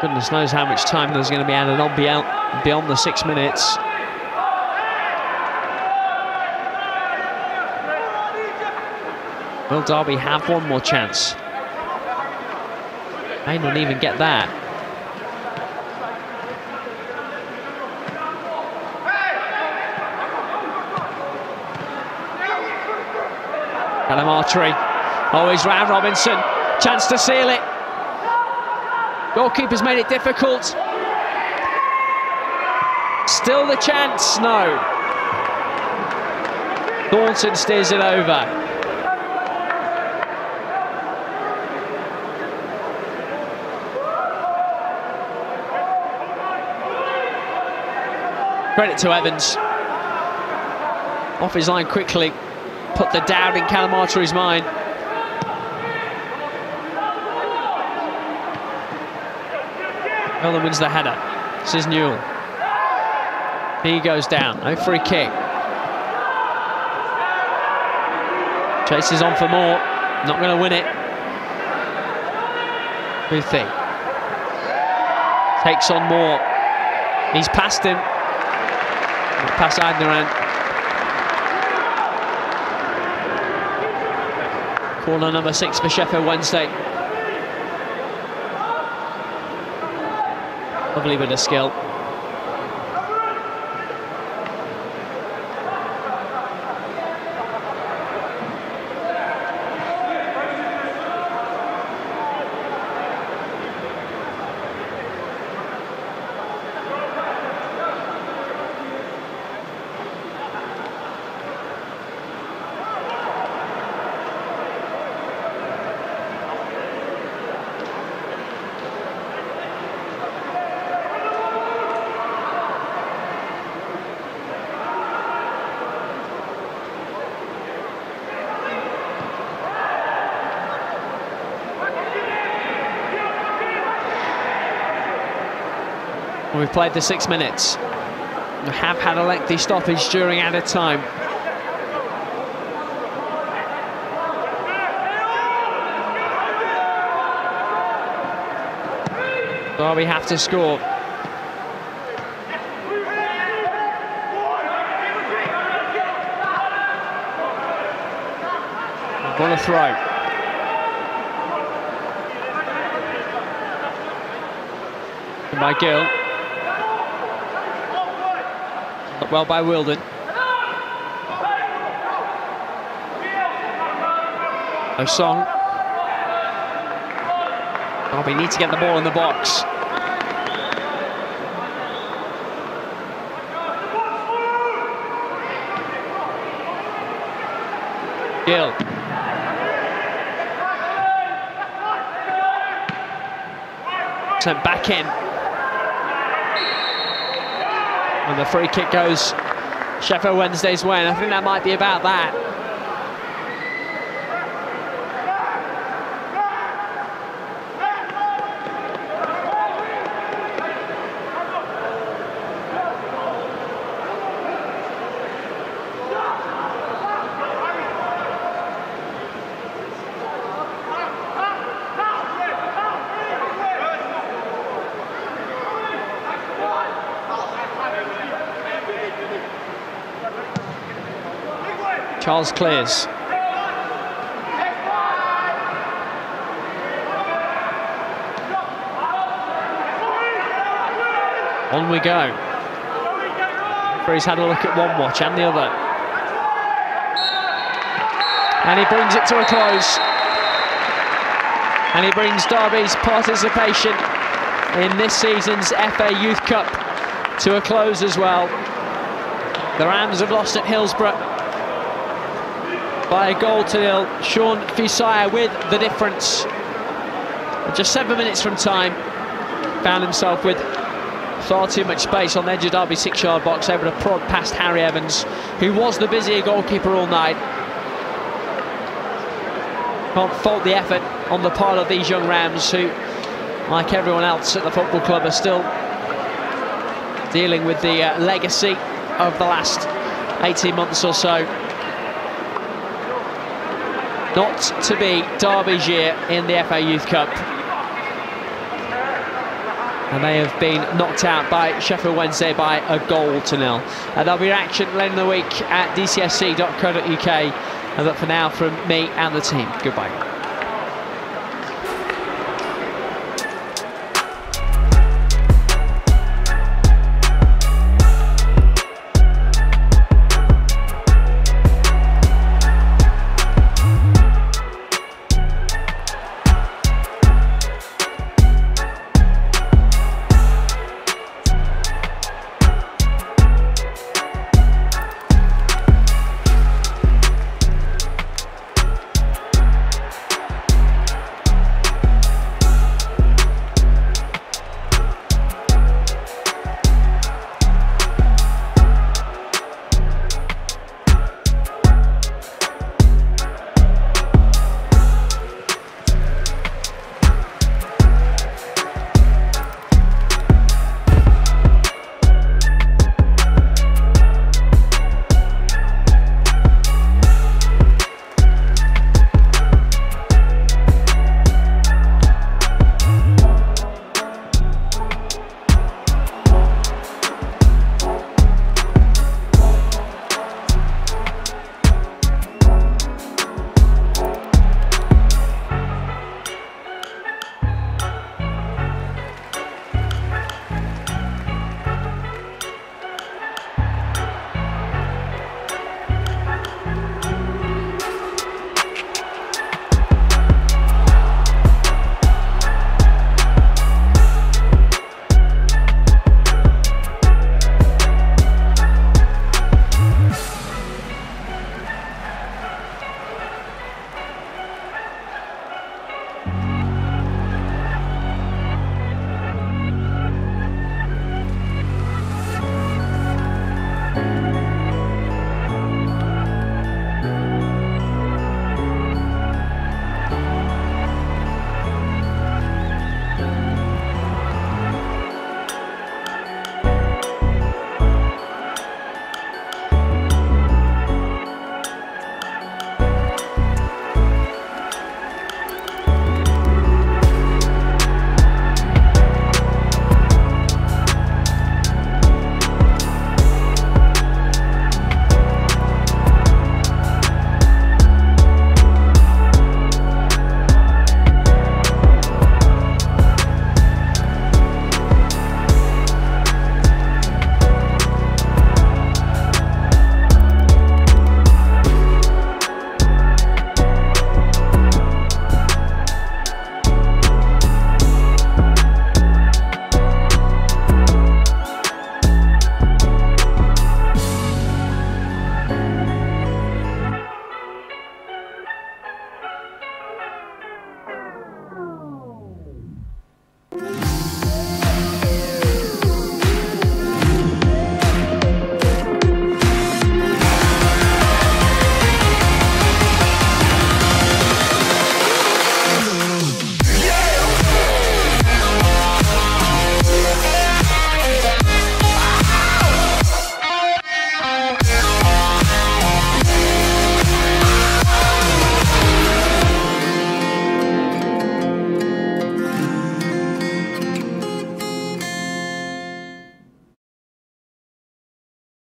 Goodness knows how much time there's going to be added on beyond the 6 minutes. Will Derby have one more chance? May not even get that. Calamatri, always round Robinson, chance to seal it. Goalkeeper's made it difficult. Still the chance, no. Thornton steers it over. Credit to Evans. Off his line quickly. Put the doubt in Calamatri's mind. Nolan wins the header. This is Newell. He goes down. No free kick. Chases on for more. Not going to win it. Boothie takes on more. He's past him. Pass Adnaran. Corner number 6 for Sheffield Wednesday. Lovely bit of skill. We've played the 6 minutes. We have had a lengthy stoppage during added time. Derby have to score. What a throw. By Gill. Well by Wilden. No Song. Oh, we need to get the ball in the box. Gill. Sent back in. And the free kick goes Sheffield Wednesday's way, and I think that might be about that. Charles clears. On we go. He's had a look at one watch and the other. And he brings it to a close. And he brings Derby's participation in this season's FA Youth Cup to a close as well. The Rams have lost at Hillsborough by a 1-0. Sean Fusaya with the difference. Just 7 minutes from time, found himself with far too much space on the edge of Derby's 6-yard box, able to prod past Harry Evans, who was the busier goalkeeper all night. Can't fault the effort on the part of these young Rams, who, like everyone else at the football club, are still dealing with the legacy of the last 18 months or so. Not to be Derby's year in the FA Youth Cup. And they have been knocked out by Sheffield Wednesday by a 0-0. There'll be action later in the week at dcfc.co.uk. But for now, from me and the team, goodbye.